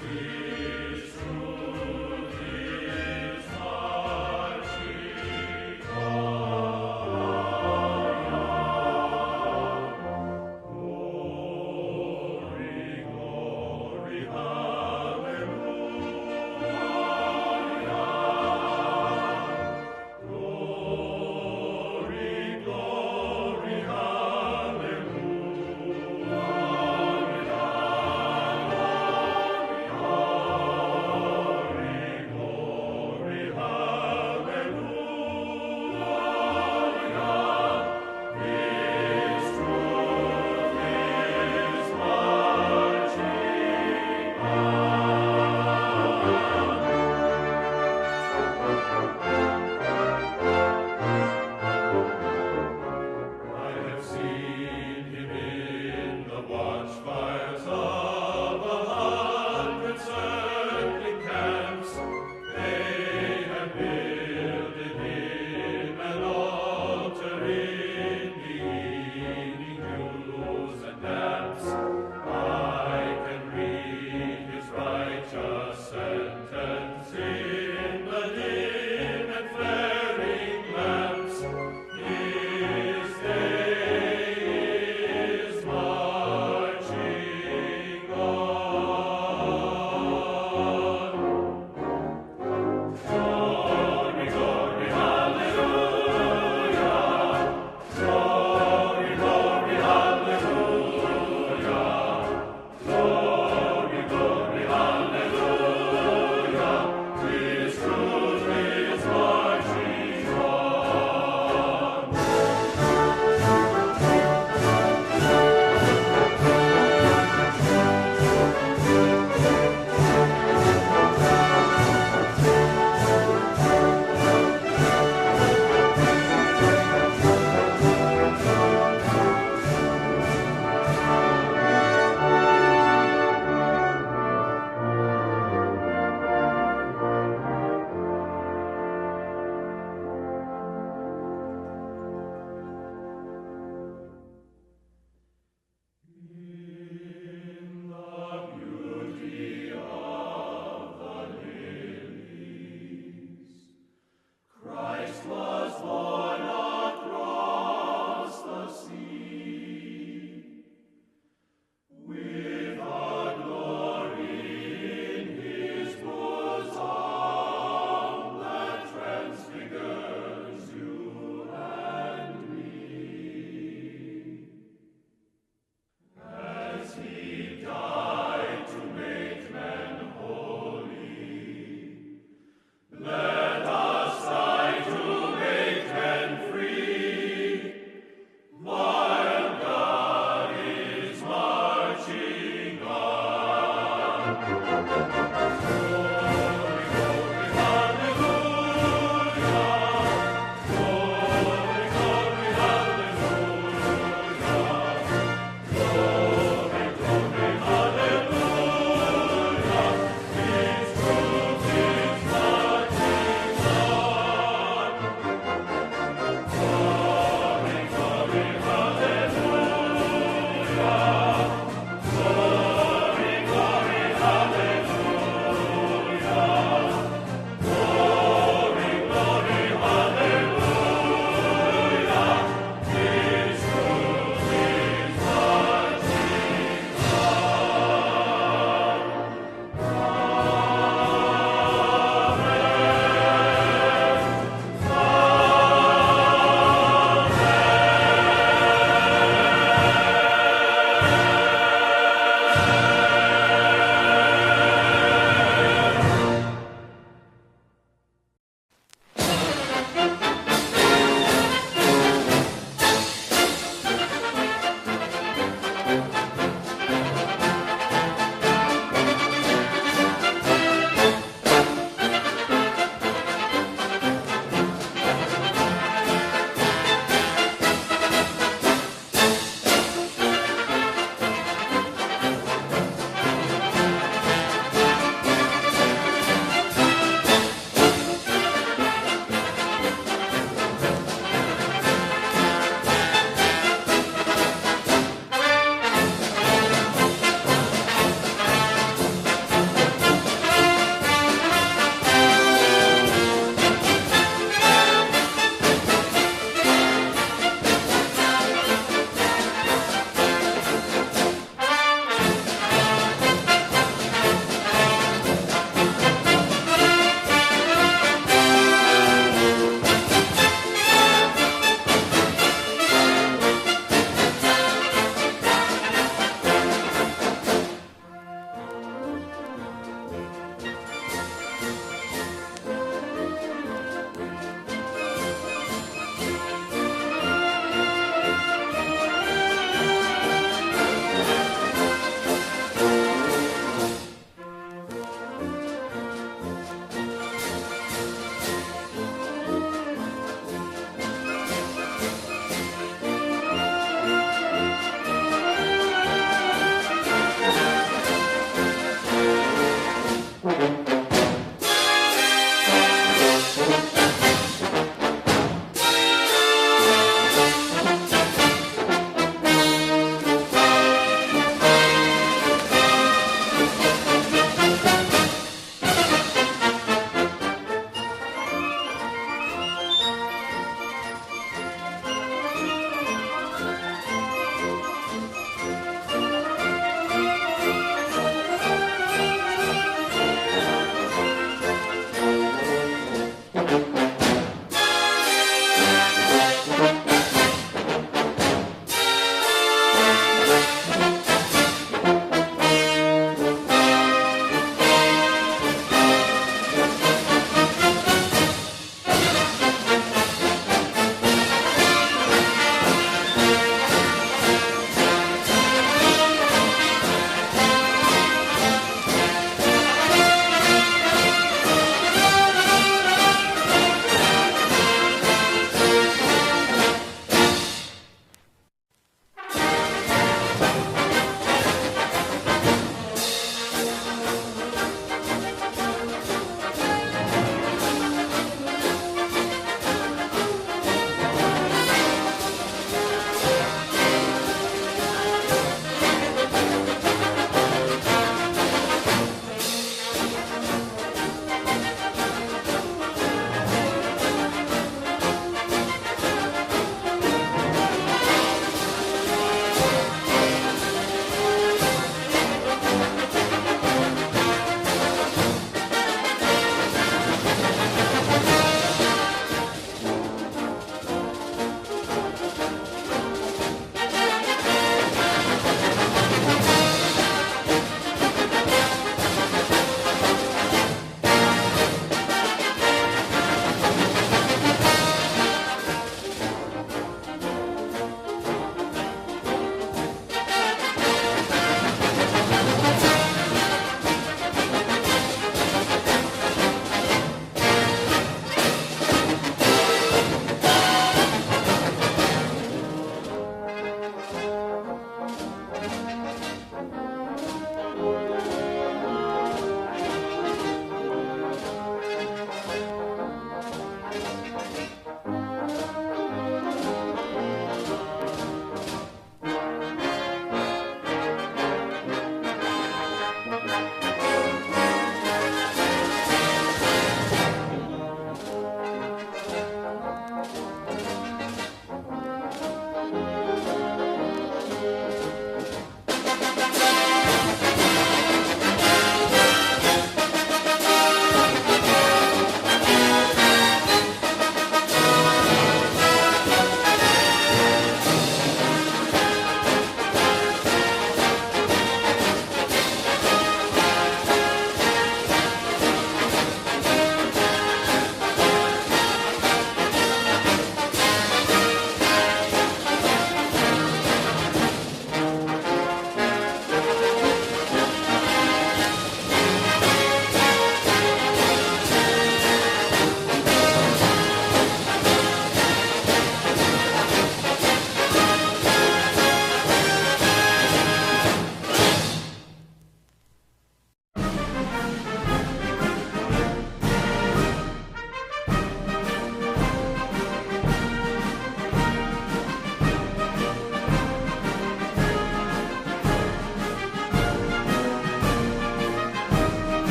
His truth is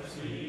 Hallelujah.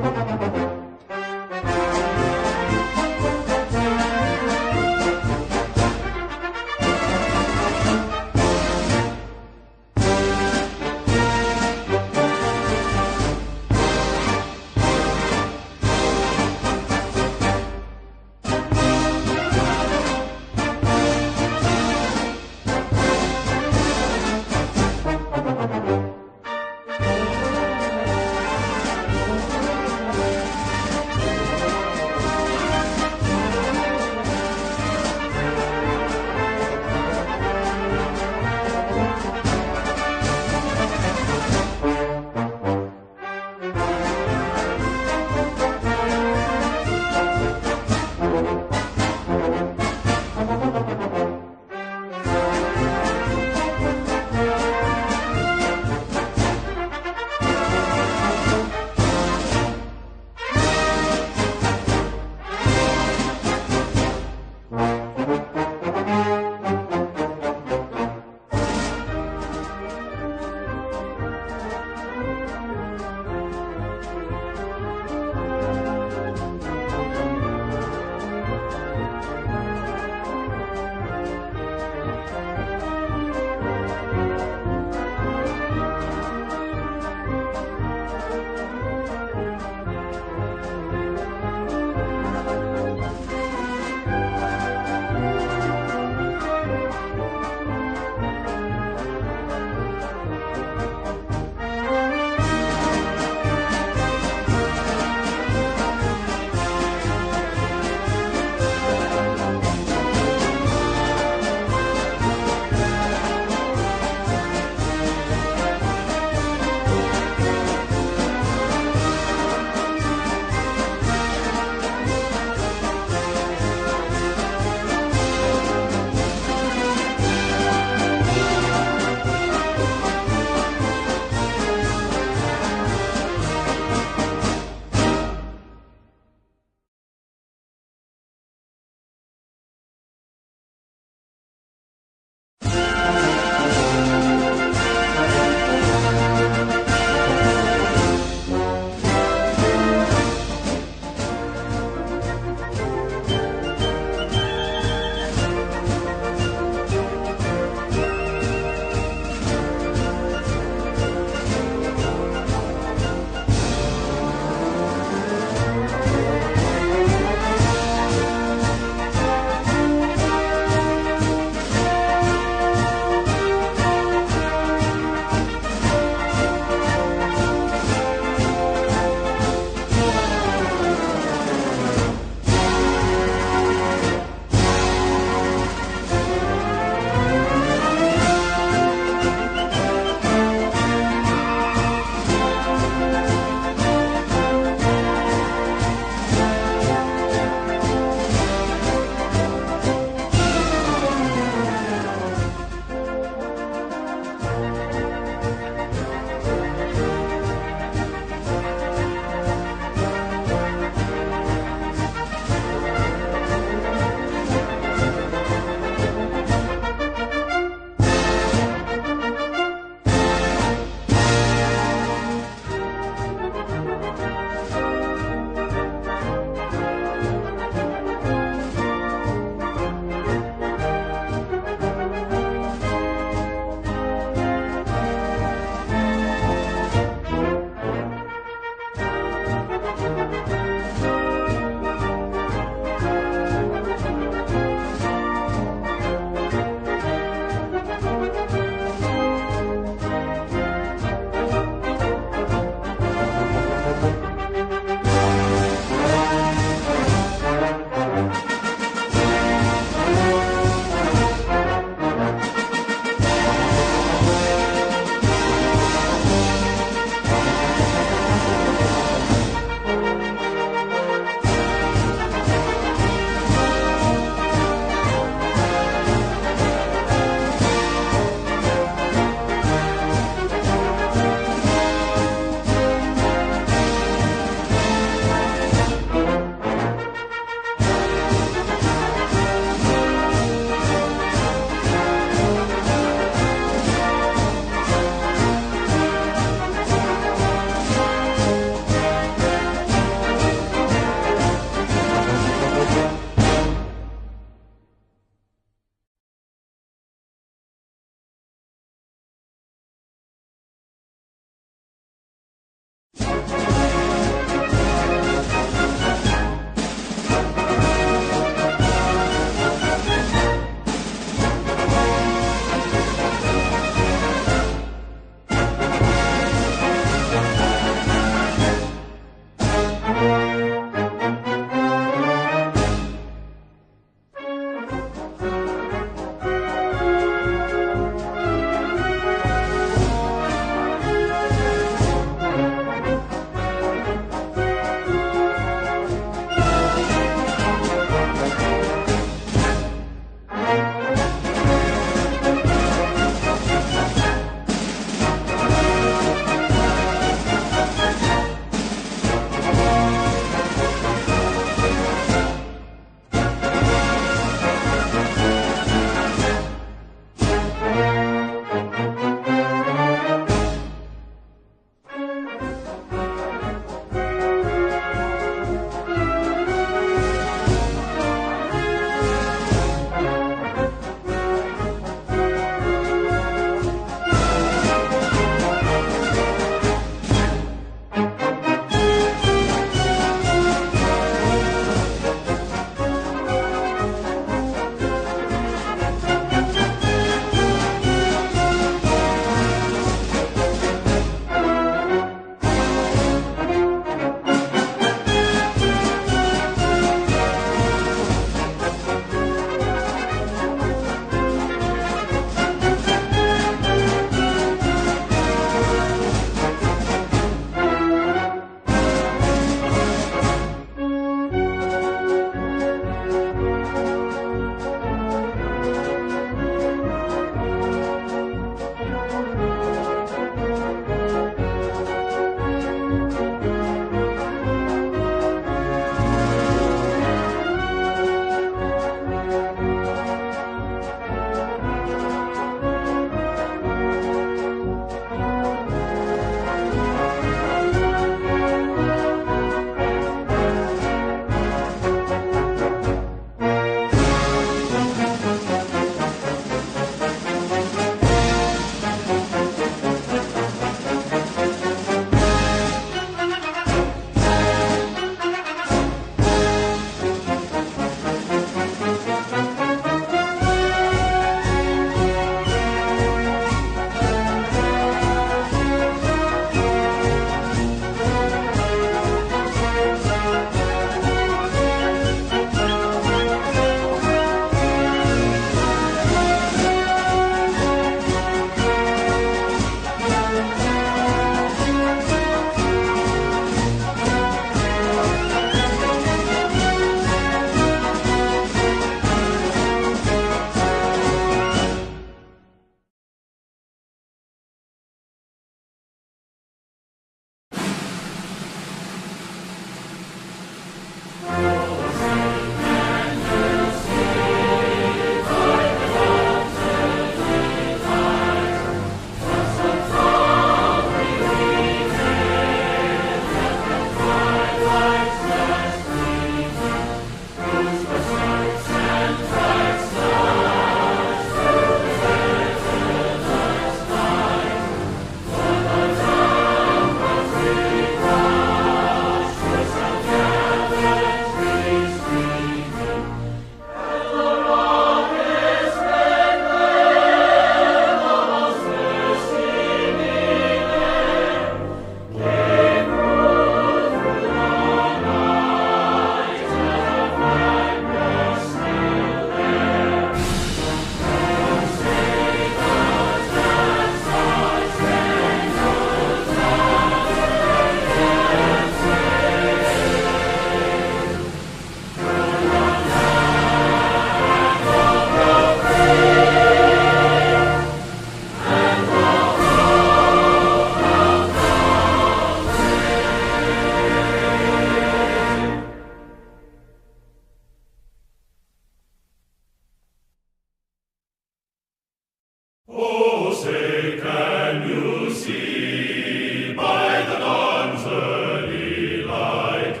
Oh, say, can you see by the dawn's early light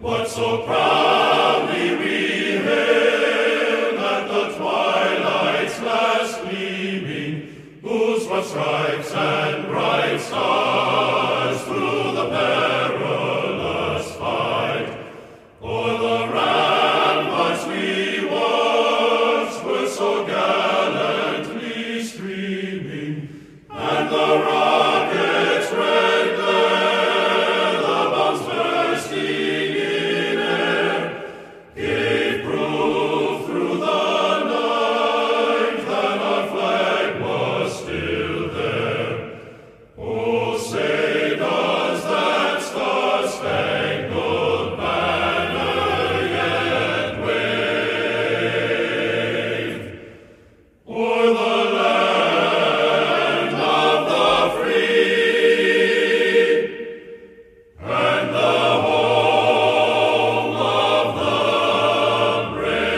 what so proudly we hailed at the twilight's last gleaming, whose broad stripes and bright stars through the perilous fight o'er the ramparts we watched were so gallantly streaming, and the rocket's red glare, the bombs bursting in air, gave proof through the night that our flag was still there. Oh, say, does that star-spangled banner yet wave o'er the land of the free and the home of the brave?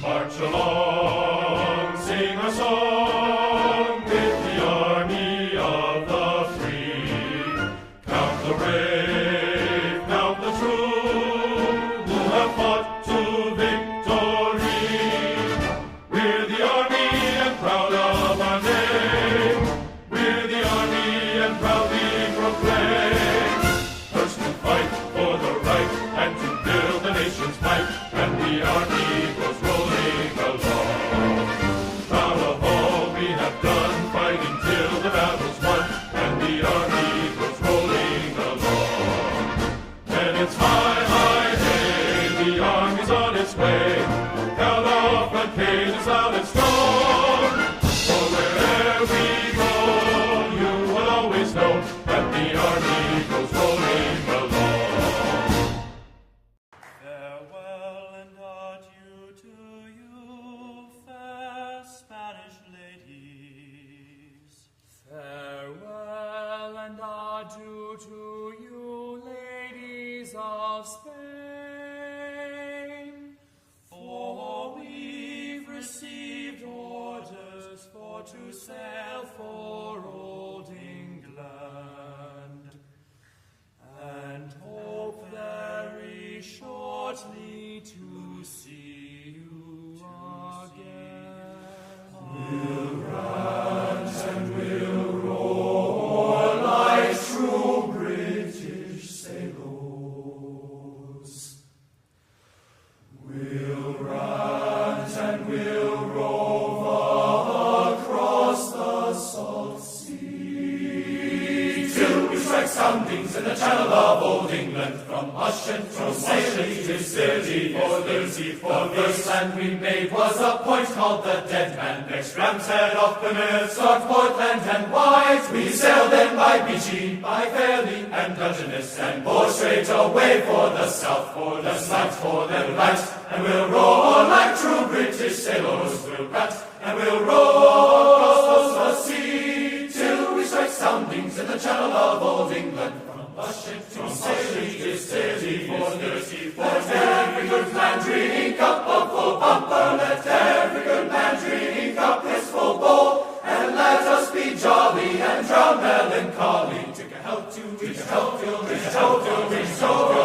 March along, sing a song with the army of the free. Count the brave, count the true, who have fought to victory. We're the army and proud of our name. We're the army and proudly proclaim. First to fight for the right and to build the nation's might. And the army goes rolling along. Proud of all we have done, fighting till the battle's won. And the army goes rolling along. And it's high, high, hey, the army's on its way. Count off the cages loud and strong. For wherever we go, you will always know that the army goes rolling along. Farewell and adieu to you, fair Spanish ladies. Farewell and adieu to you, ladies of Spain. For we've received orders for to sail for old England, and hope very shortly to see you again. We'll rise and we'll roar like true British sailors. We'll rise and we'll rove across the salt sea, till we strike soundings in the channel of old England, from Ushant to Saley to City for the first land we made was a point called the Dead Man. Next Ramshead off Plymouth, Start Portland and White. We sailed then by Beachy, by Fairley and Dungeness, and bore straight away for the south, for the south, for the right. And we'll roar like true British sailors. We'll rat and we'll roar across the sea, till we strike soundings in the channel of old England, from Ushant to Saley to City for the let every good man drink up a full bumper. Let every good man drink up his full bowl, and let us be jolly and drown melancholy. Drink a health to, drink a health to, drink a health to, drink a health to,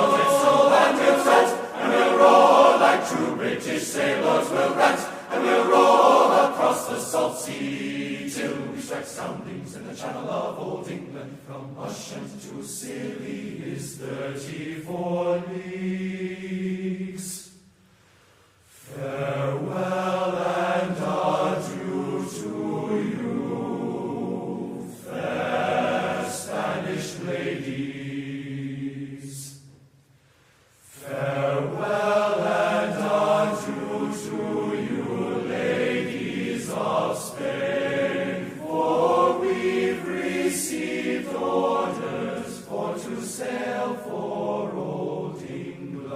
and we'll set and we'll roar like true British sailors. We'll rant and we'll roar across the salt sea, till we strike soundings in the channel of old England. From Ushant to Scilly is 34 leagues. Farewell and adieu to you, received orders for to sail for old England.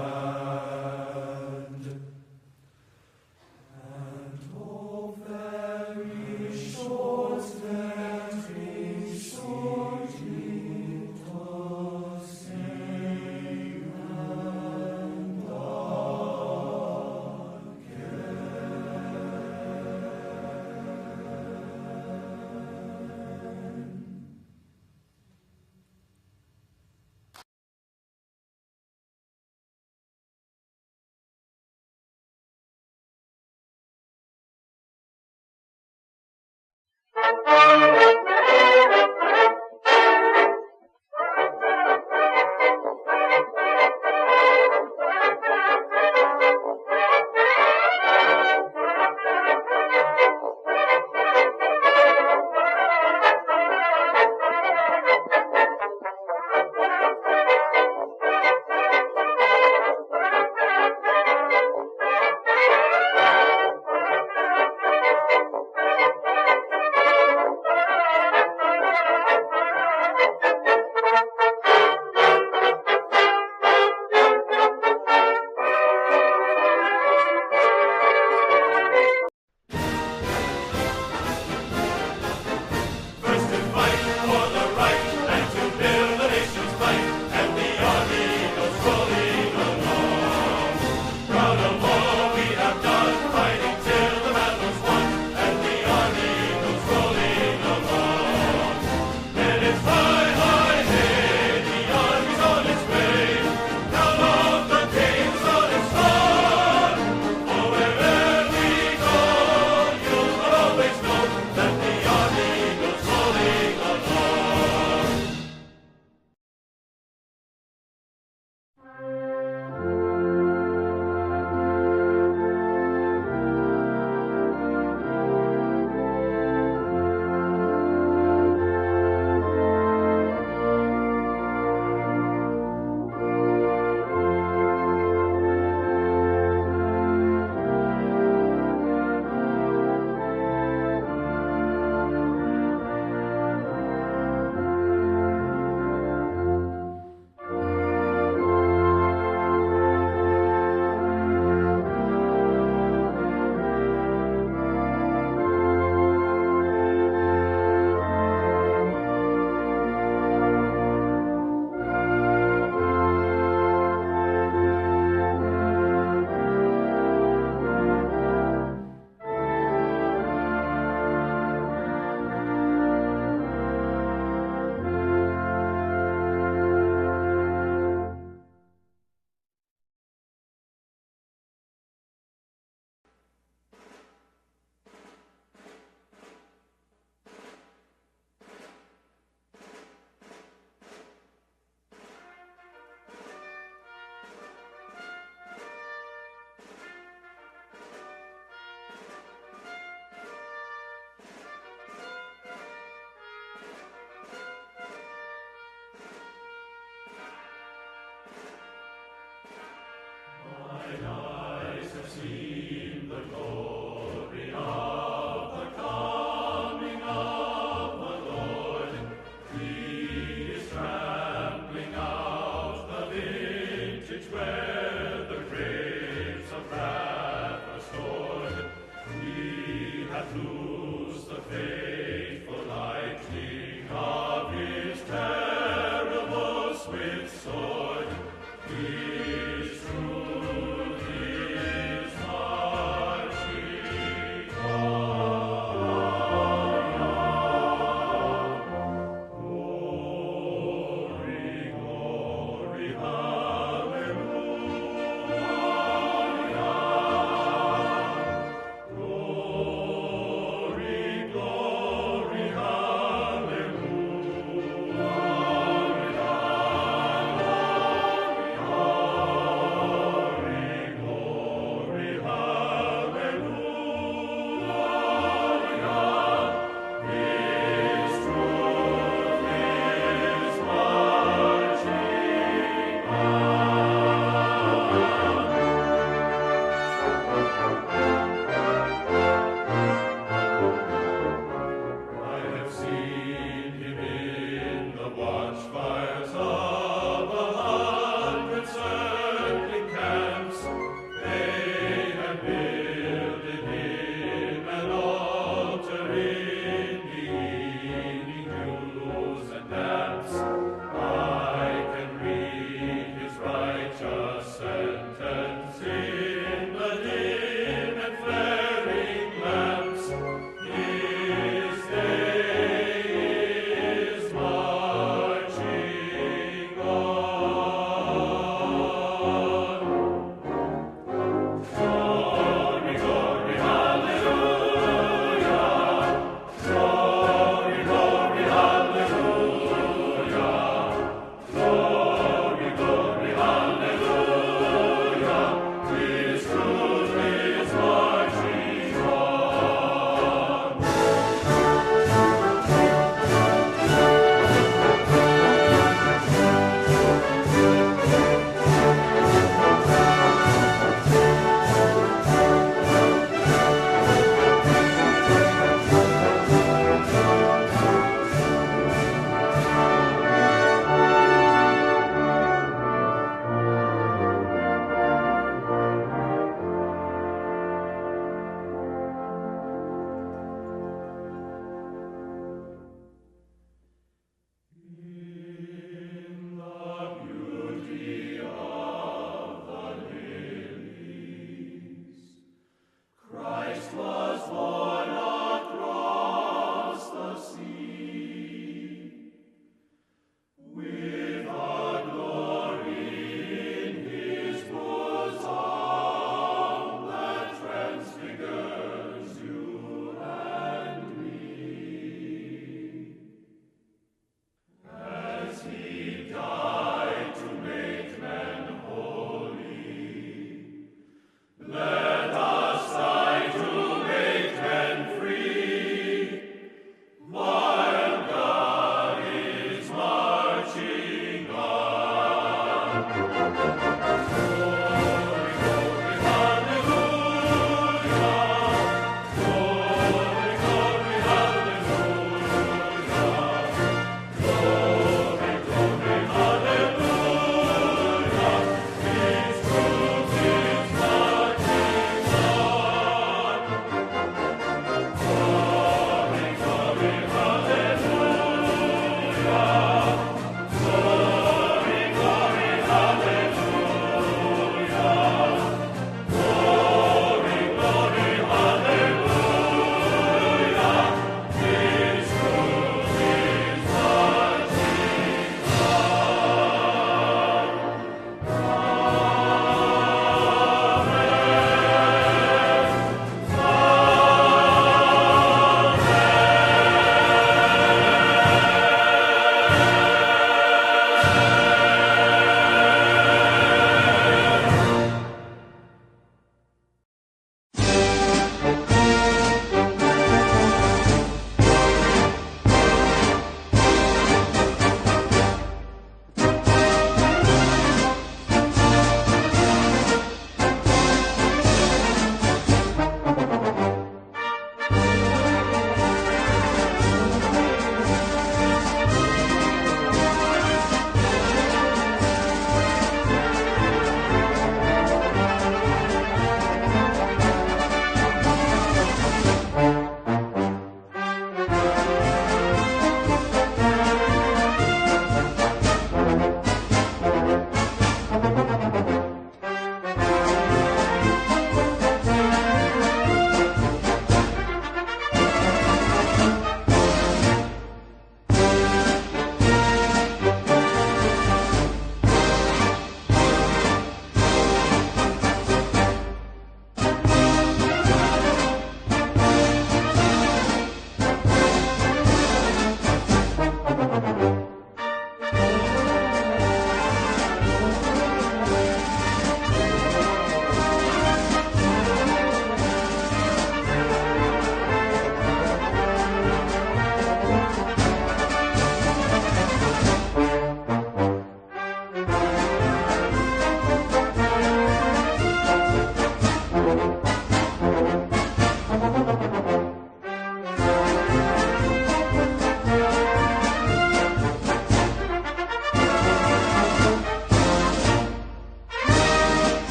And oh, very short, very short it was, sing and First to fight for the right and to build the nation's might, and the army goes rolling along. Proud of all we have done, fighting till the battle's won, and the army goes rolling along. And it's high, high, hey, the army's on its way. Now long the days on its run. For wherever we go, you'll always know that the army goes rolling along.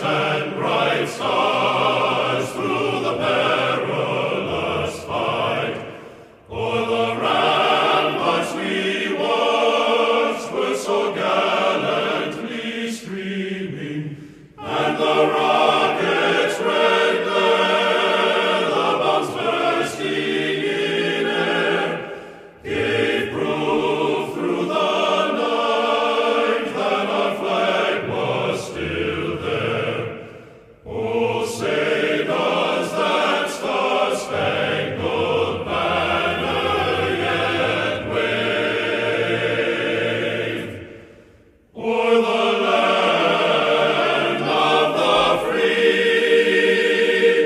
lights and bright stars through the perilous fight. For the ramparts we watched were so gallantly streaming, and the rockets' red glare, the bombs bursting in air, gave proof through the night that our flag was still there. Oh, say does that star-spangled banner yet wave o'er the land of the free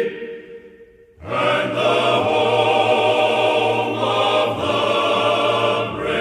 and the home of the brave?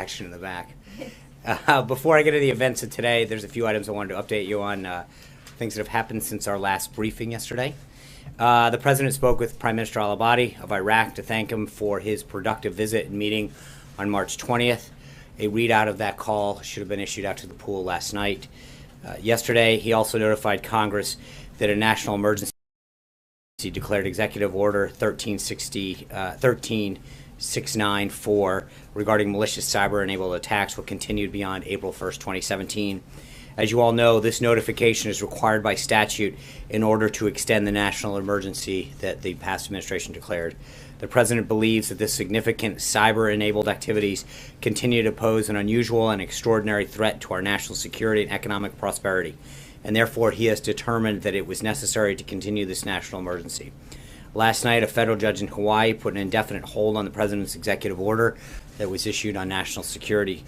action in the back. Before I get to the events of today, there's a few items I wanted to update you on, things that have happened since our last briefing yesterday. The President spoke with Prime Minister al-Abadi of Iraq to thank him for his productive visit and meeting on March 20th. A readout of that call should have been issued out to the pool last night. Yesterday, he also notified Congress that a national emergency declared Executive Order 13694 regarding malicious cyber-enabled attacks will continue beyond April 1st, 2017. As you all know, this notification is required by statute in order to extend the national emergency that the past administration declared. The President believes that this significant cyber-enabled activities continue to pose an unusual and extraordinary threat to our national security and economic prosperity, and therefore he has determined that it was necessary to continue this national emergency. Last night, a federal judge in Hawaii put an indefinite hold on the President's executive order that was issued on national security.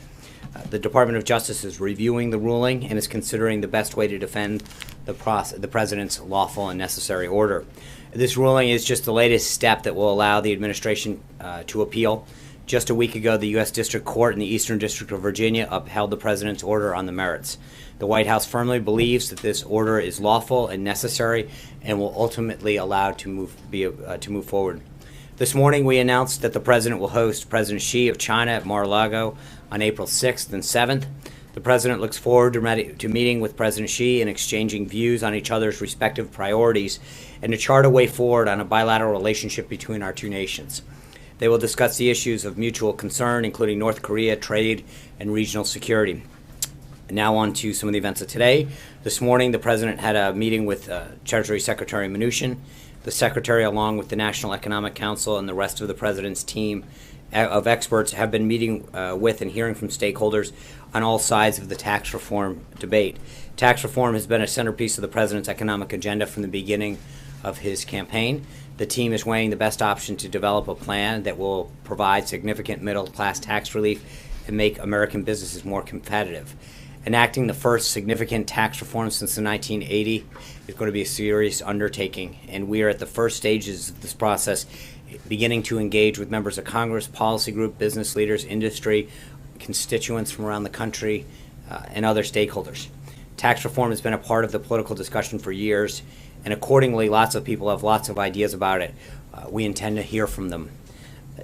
The Department of Justice is reviewing the ruling and is considering the best way to defend the President's lawful and necessary order. This ruling is just the latest step that will allow the administration to appeal. Just a week ago, the U.S. District Court in the Eastern District of Virginia upheld the President's order on the merits. The White House firmly believes that this order is lawful and necessary and will ultimately allow to move forward. This morning, we announced that the President will host President Xi of China at Mar-a-Lago on April 6th and 7th. The President looks forward to meeting with President Xi and exchanging views on each other's respective priorities and to chart a way forward on a bilateral relationship between our two nations. They will discuss the issues of mutual concern, including North Korea, trade, and regional security. Now on to some of the events of today. This morning, the President had a meeting with Treasury Secretary Mnuchin. The Secretary, along with the National Economic Council and the rest of the President's team of experts, have been meeting with and hearing from stakeholders on all sides of the tax reform debate. Tax reform has been a centerpiece of the President's economic agenda from the beginning of his campaign. The team is weighing the best option to develop a plan that will provide significant middle-class tax relief and make American businesses more competitive. Enacting the first significant tax reform since the 1980 is going to be a serious undertaking, and we are at the first stages of this process, beginning to engage with members of Congress, policy group, business leaders, industry, constituents from around the country, and other stakeholders. Tax reform has been a part of the political discussion for years, and accordingly, lots of people have lots of ideas about it. We intend to hear from them.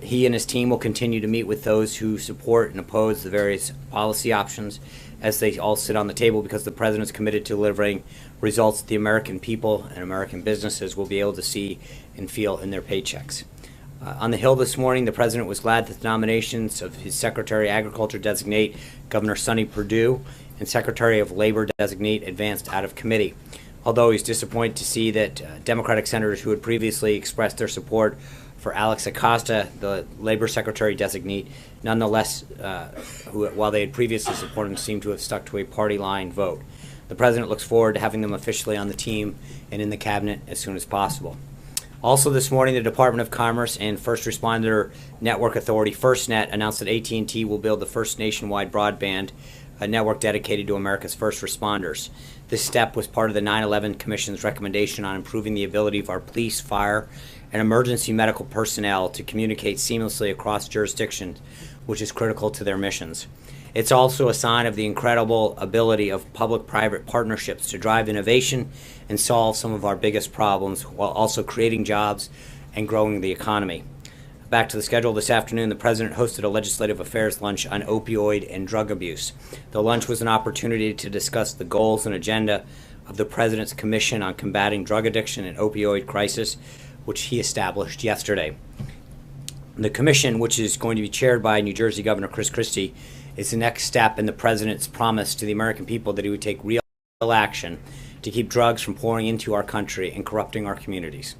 He and his team will continue to meet with those who support and oppose the various policy options as they all sit on the table, because the President is committed to delivering results that the American people and American businesses will be able to see and feel in their paychecks. On the Hill this morning, the President was glad that the nominations of his Secretary of Agriculture designate, Governor Sonny Perdue, and Secretary of Labor designate advanced out of committee. Although he's disappointed to see that Democratic senators who had previously expressed their support for Alex Acosta, the Labor Secretary designate, nonetheless, while they had previously supported him, seem to have stuck to a party line vote. The President looks forward to having them officially on the team and in the cabinet as soon as possible. Also this morning, the Department of Commerce and First Responder Network Authority, FirstNet, announced that AT&T will build the first nationwide broadband network dedicated to America's first responders. This step was part of the 9/11 Commission's recommendation on improving the ability of our police, fire, and emergency medical personnel to communicate seamlessly across jurisdictions, which is critical to their missions. It's also a sign of the incredible ability of public-private partnerships to drive innovation and solve some of our biggest problems while also creating jobs and growing the economy. Back to the schedule this afternoon, the President hosted a legislative affairs lunch on opioid and drug abuse. The lunch was an opportunity to discuss the goals and agenda of the President's Commission on Combating Drug Addiction and Opioid Crisis, which he established yesterday. The commission, which is going to be chaired by New Jersey Governor Chris Christie, is the next step in the President's promise to the American people that he would take real action to keep drugs from pouring into our country and corrupting our communities.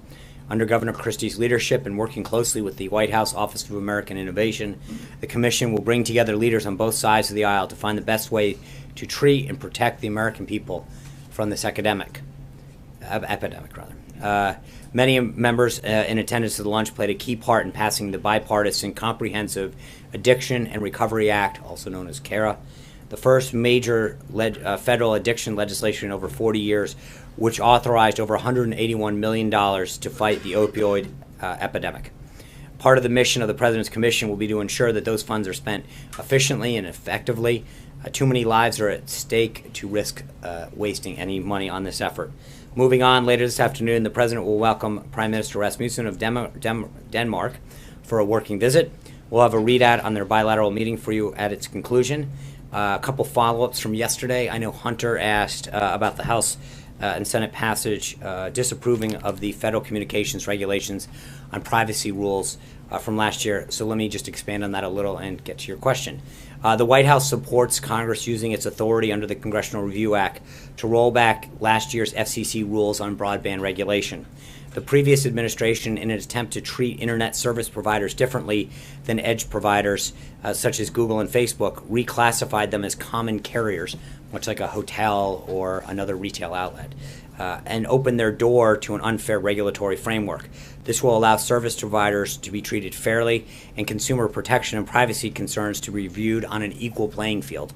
Under Governor Christie's leadership and working closely with the White House Office of American Innovation, the Commission will bring together leaders on both sides of the aisle to find the best way to treat and protect the American people from this epidemic. Many members in attendance to the lunch played a key part in passing the bipartisan Comprehensive Addiction and Recovery Act, also known as CARA, the first major federal addiction legislation in over 40 years, which authorized over $181 million to fight the opioid epidemic. Part of the mission of the President's Commission will be to ensure that those funds are spent efficiently and effectively. Too many lives are at stake to risk wasting any money on this effort. Moving on, later this afternoon, the President will welcome Prime Minister Rasmussen of Denmark for a working visit. We'll have a readout on their bilateral meeting for you at its conclusion. A couple follow-ups from yesterday. I know Hunter asked about the House and Senate passage disapproving of the federal communications regulations on privacy rules from last year. So let me just expand on that a little and get to your question. The White House supports Congress using its authority under the Congressional Review Act to roll back last year's FCC rules on broadband regulation. The previous administration, in an attempt to treat internet service providers differently than edge providers such as Google and Facebook, reclassified them as common carriers, much like a hotel or another retail outlet, and opened their door to an unfair regulatory framework. This will allow service providers to be treated fairly and consumer protection and privacy concerns to be viewed on an equal playing field.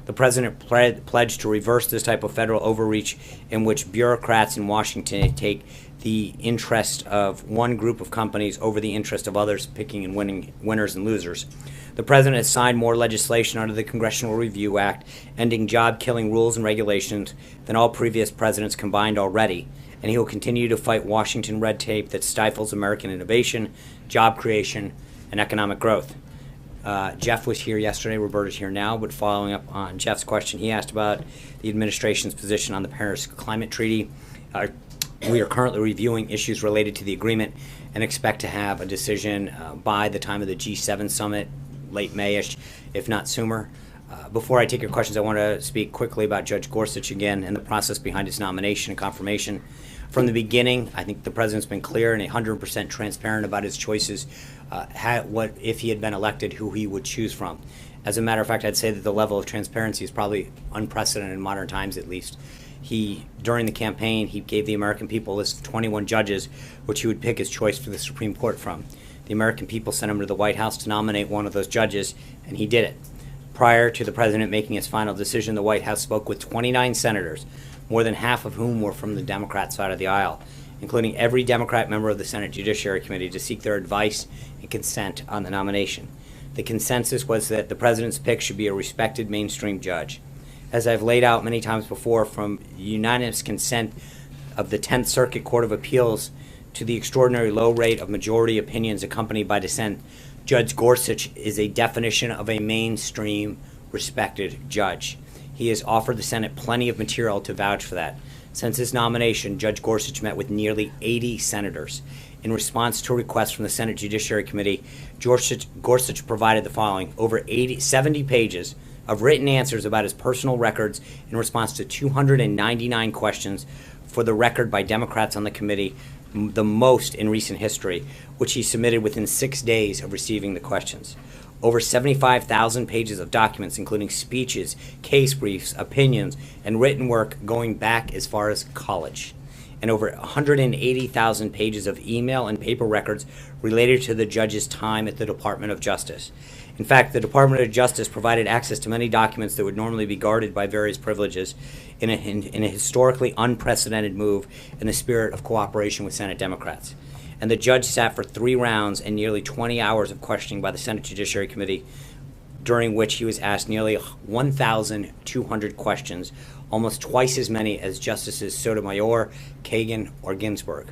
The President pledged to reverse this type of federal overreach in which bureaucrats in Washington take the interest of one group of companies over the interest of others, picking and winning winners and losers. The President has signed more legislation under the Congressional Review Act, ending job-killing rules and regulations than all previous presidents combined already, and he will continue to fight Washington red tape that stifles American innovation, job creation, and economic growth. Jeff was here yesterday, Roberta's here now, but following up on Jeff's question, he asked about the administration's position on the Paris Climate Treaty. We are currently reviewing issues related to the agreement and expect to have a decision by the time of the G7 summit, late May-ish, if not sooner. Before I take your questions, I want to speak quickly about Judge Gorsuch again and the process behind his nomination and confirmation. From the beginning, I think the President's been clear and 100% transparent about his choices, what if he had been elected, who he would choose from. As a matter of fact, I'd say that the level of transparency is probably unprecedented in modern times, at least. During the campaign, he gave the American people a list of 21 judges, which he would pick his choice for the Supreme Court from. The American people sent him to the White House to nominate one of those judges, and he did it. Prior to the President making his final decision, the White House spoke with 29 senators, more than half of whom were from the Democrat side of the aisle, including every Democrat member of the Senate Judiciary Committee, to seek their advice and consent on the nomination. The consensus was that the President's pick should be a respected mainstream judge. As I've laid out many times before, from unanimous consent of the 10th Circuit Court of Appeals to the extraordinary low rate of majority opinions accompanied by dissent, Judge Gorsuch is a definition of a mainstream, respected judge. He has offered the Senate plenty of material to vouch for that. Since his nomination, Judge Gorsuch met with nearly 80 senators. In response to a request from the Senate Judiciary Committee, Gorsuch provided the following: over 70 pages of written answers about his personal records in response to 299 questions for the record by Democrats on the committee, the most in recent history, which he submitted within 6 days of receiving the questions. Over 75,000 pages of documents, including speeches, case briefs, opinions, and written work going back as far as college. And over 180,000 pages of email and paper records related to the judge's time at the Department of Justice. In fact, the Department of Justice provided access to many documents that would normally be guarded by various privileges in a historically unprecedented move in the spirit of cooperation with Senate Democrats. And the judge sat for 3 rounds and nearly 20 hours of questioning by the Senate Judiciary Committee, during which he was asked nearly 1,200 questions, almost twice as many as Justices Sotomayor, Kagan, or Ginsburg.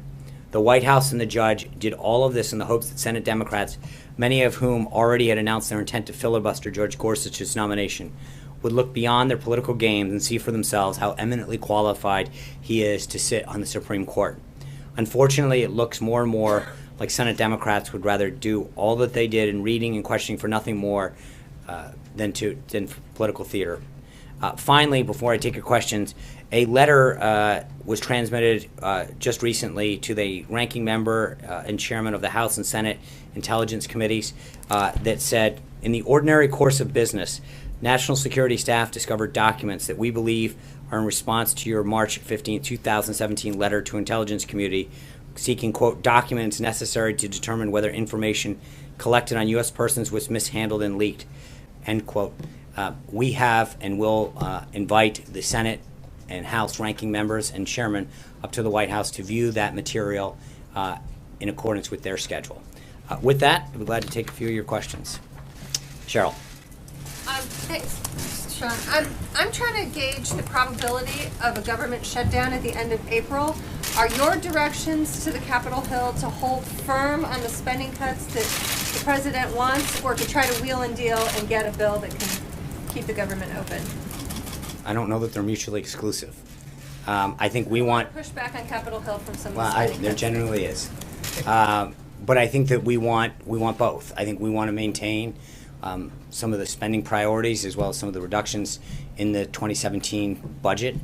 The White House and the judge did all of this in the hopes that Senate Democrats, many of whom already had announced their intent to filibuster Judge Gorsuch's nomination, would look beyond their political games and see for themselves how eminently qualified he is to sit on the Supreme Court. Unfortunately, it looks more and more like Senate Democrats would rather do all that they did in reading and questioning for nothing more than political theater. Finally, before I take your questions, a letter was transmitted just recently to the ranking member and chairman of the House and Senate Intelligence Committees that said, in the ordinary course of business, National Security staff discovered documents that we believe are in response to your March 15, 2017 letter to intelligence community seeking, quote, documents necessary to determine whether information collected on U.S. persons was mishandled and leaked, end quote. We have and will invite the Senate and House ranking members and chairman up to the White House to view that material in accordance with their schedule. With that, I'm glad to take a few of your questions. Cheryl. Thanks, Sean. I'm trying to gauge the probability of a government shutdown at the end of April. Are your directions to the Capitol Hill to hold firm on the spending cuts that the president wants, or to try to wheel and deal and get a bill that can keep the government open? I don't know that they're mutually exclusive. I think we want... Push back on Capitol Hill from some of the Well, spending there cuts. genuinely is. But I think that we want both. I think we want to maintain some of the spending priorities as well as some of the reductions in the 2017 budget.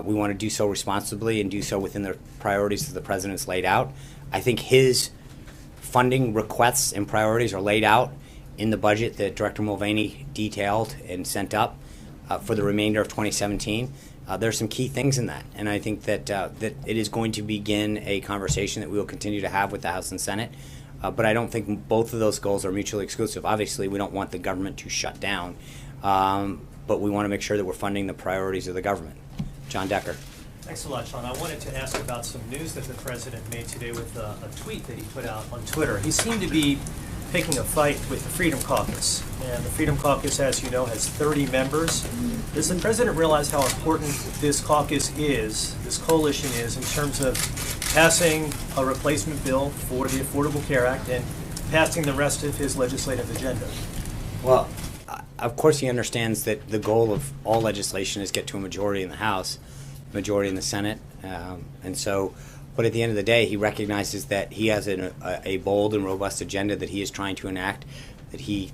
We want to do so responsibly and do so within the priorities that the president's laid out. I think his funding requests and priorities are laid out in the budget that Director Mulvaney detailed and sent up for the remainder of 2017. There's some key things in that, and I think that that it is going to begin a conversation that we will continue to have with the House and Senate. But I don't think both of those goals are mutually exclusive. Obviously, we don't want the government to shut down, but we want to make sure that we're funding the priorities of the government. John Decker. Thanks a lot, Sean. I wanted to ask about some news that the president made today with a tweet that he put out on Twitter. He seemed to be picking a fight with the Freedom Caucus. And the Freedom Caucus, as you know, has 30 members. Does the president realize how important this caucus is, this coalition is, in terms of passing a replacement bill for the Affordable Care Act and passing the rest of his legislative agenda? Well, of course he understands that the goal of all legislation is get to a majority in the House, majority in the Senate, and so. But at the end of the day, he recognizes that he has a bold and robust agenda that he is trying to enact, that he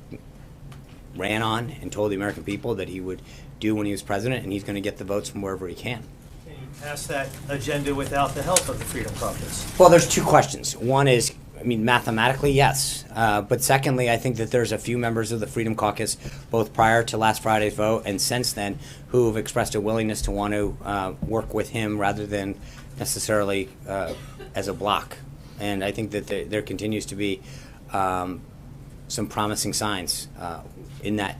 ran on and told the American people that he would do when he was president, and he's going to get the votes from wherever he can. Can you pass that agenda without the help of the Freedom Caucus? Well, there's two questions. One is, I mean, mathematically, yes. But secondly, I think that there's a few members of the Freedom Caucus, both prior to last Friday's vote and since then, who have expressed a willingness to want to work with him rather than necessarily as a block. And I think that there continues to be some promising signs in that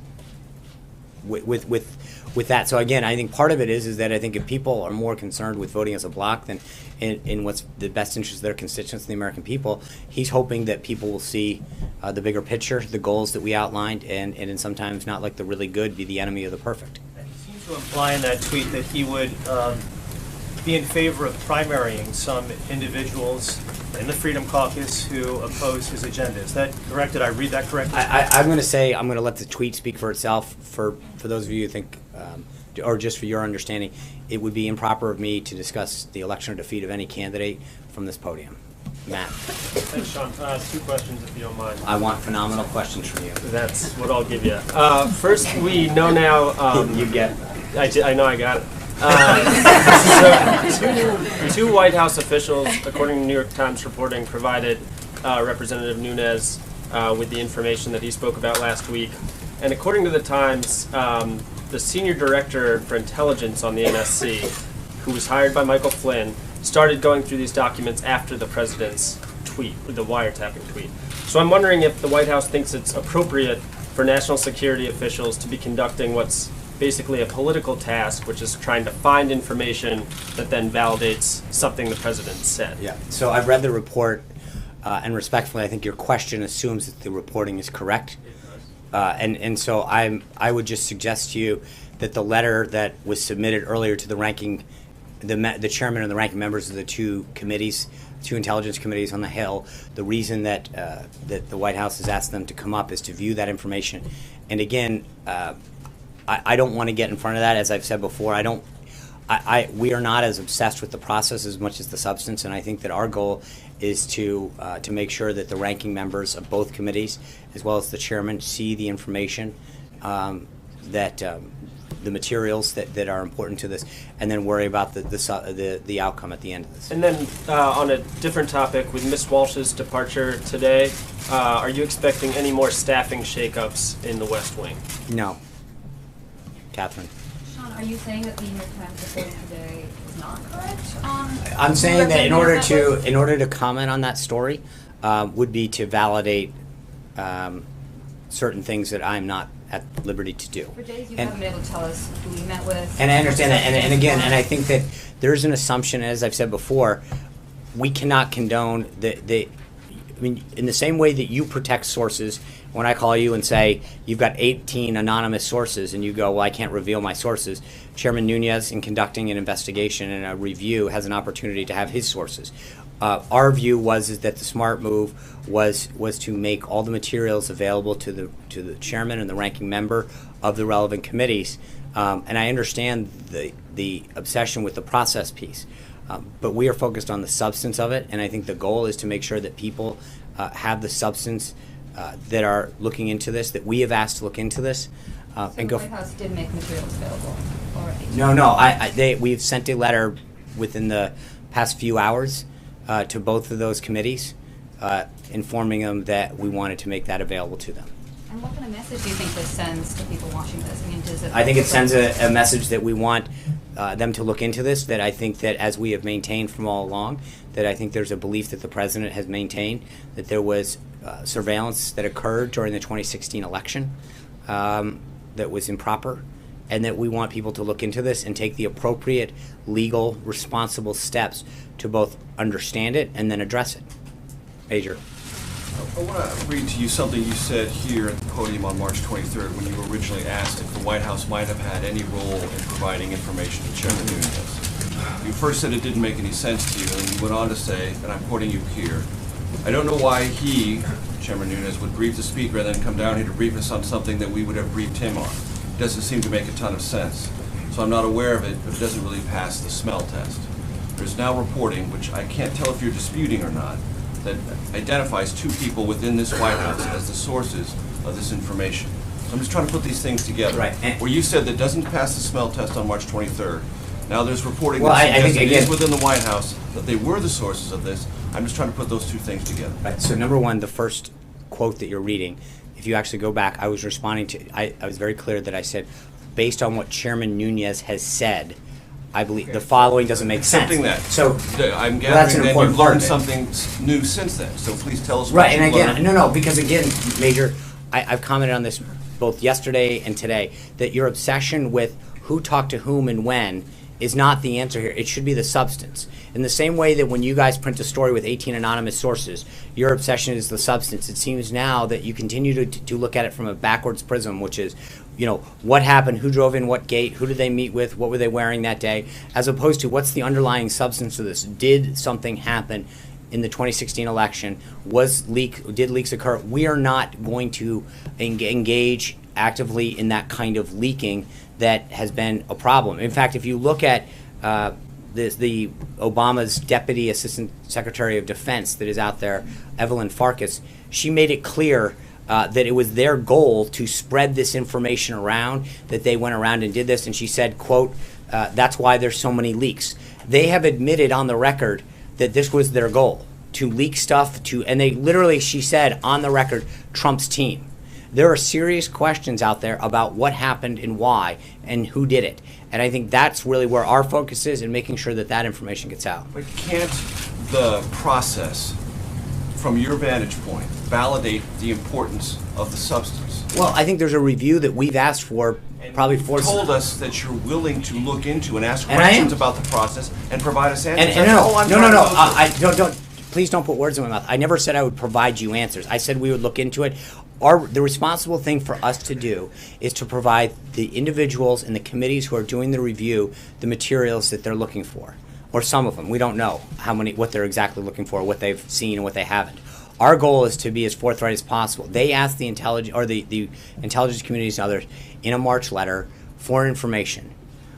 with that. So again, I think part of it is that I think if people are more concerned with voting as a block than in what's the best interest of their constituents and the American people, he's hoping that people will see the bigger picture, the goals that we outlined, and in sometimes not like the really good be the enemy of the perfect. And he seemed to imply in that tweet that he would be in favor of primarying some individuals in the Freedom Caucus who oppose his agenda. Is that correct? Did I read that correctly? I'm going to say I'm going to let the tweet speak for itself. For those of you who think, or just for your understanding, it would be improper of me to discuss the election or defeat of any candidate from this podium. Matt. Thanks, Sean. 2 questions, if you don't mind. I want phenomenal questions from you. That's what I'll give you. First, we know now. You get. I know I got it. So, two White House officials, according to New York Times reporting, provided Representative Nunes with the information that he spoke about last week. And according to the Times, the senior director for intelligence on the NSC, who was hired by Michael Flynn, started going through these documents after the president's tweet, the wiretapping tweet. So I'm wondering if the White House thinks it's appropriate for national security officials to be conducting what's basically a political task, which is trying to find information that then validates something the president said. Yeah. So I've read the report, and respectfully, I think your question assumes that the reporting is correct. And so I would just suggest to you that the letter that was submitted earlier to the chairman and the ranking members of the two intelligence committees on the Hill, the reason that that the White House has asked them to come up is to view that information. And again, I don't want to get in front of that. As I've said before, we are not as obsessed with the process as much as the substance, and I think that our goal is to make sure that the ranking members of both committees, as well as the chairman, see the information, that the materials that are important to this, and then worry about the outcome at the end of this. And then on a different topic, with Ms. Walsh's departure today, are you expecting any more staffing shakeups in the West Wing? No. Catherine. Sean, are you saying that the New York Times reporting today is not correct on? I'm saying that in order to comment on that story, would be to validate certain things that I'm not at liberty to do. For days you haven't been able to tell us who you met with. And I understand that, and again, and I think that there's an assumption, as I've said before, we cannot condone I mean, in the same way that you protect sources, when I call you and say you've got 18 anonymous sources and you go, well, I can't reveal my sources, Chairman Nunes, in conducting an investigation and a review, has an opportunity to have his sources. Our view is that the smart move was to make all the materials available to the chairman and the ranking member of the relevant committees. And I understand the obsession with the process piece. But we are focused on the substance of it, and I think the goal is to make sure that people have the substance that are looking into this, that we have asked to look into this. So And the go. White House did make materials available already? No. We've sent a letter within the past few hours to both of those committees, informing them that we wanted to make that available to them. And what kind of message do you think this sends to people watching this? I mean, does it? I think it sends a message that we want them to look into this, that I think that, as we have maintained from all along, that I think there's a belief that the president has maintained that there was surveillance that occurred during the 2016 election that was improper, and that we want people to look into this and take the appropriate legal, responsible steps to both understand it and then address it. Major. I want to read to you something you said here at the podium on March 23rd when you were originally asked if the White House might have had any role in providing information to Chairman Nunes. You first said it didn't make any sense to you, and you went on to say, and I'm quoting you here, I don't know why he, Chairman Nunes, would brief the Speaker and then come down here to brief us on something that we would have briefed him on. It doesn't seem to make a ton of sense. So I'm not aware of it, but it doesn't really pass the smell test. There's now reporting, which I can't tell if you're disputing or not, that identifies two people within this White House as the sources of this information. So I'm just trying to put these things together. Right. Where you said that doesn't pass the smell test on March 23rd. Now there's reporting Well, that I think, suggests it again, is within the White House that they were the sources of this. I'm just trying to put those two things together. Right. So number one, the first quote that you're reading, if you actually go back, I was responding to, I was very clear that I said, based on what Chairman Nunes has said, I believe the following doesn't make sense. Accepting that. So I'm that's an gathering that important you've part learned of it. something new since then. So please tell us what Right, and you've again, learned. because again, Major, I've commented on this both yesterday and today, that your obsession with who talked to whom and when is not the answer here. It should be the substance. In the same way that when you guys print a story with 18 anonymous sources, your obsession is the substance. It seems now that you continue to look at it from a backwards prism, which is, what happened, who drove in what gate, who did they meet with, what were they wearing that day, as opposed to what's the underlying substance of this. Did something happen in the 2016 election? Did leaks occur? We are not going to engage actively in that kind of leaking that has been a problem. In fact, if you look at the Obama's Deputy Assistant Secretary of Defense that is out there, Evelyn Farkas, she made it clear that it was their goal to spread this information around, that they went around and did this, and she said, quote, that's why there's so many leaks. They have admitted on the record that this was their goal, to leak stuff and they literally, she said on the record, Trump's team. There are serious questions out there about what happened and why and who did it. And I think that's really where our focus is in making sure that that information gets out. But can't the process, from your vantage point, validate the importance of the substance? Well, I think there's a review that we've asked for probably You four. told us that you're willing to look into and ask And I am. questions about the process and provide us answers. And That's all I'm no, trying to go through. don't. Please don't put words in my mouth. I never said I would provide you answers. I said we would look into it. The responsible thing for us to do is to provide the individuals and the committees who are doing the review the materials that they're looking for, or some of them. We don't know what they're exactly looking for, what they've seen and what they haven't. Our goal is to be as forthright as possible. They asked the intelligence communities and others in a March letter for information.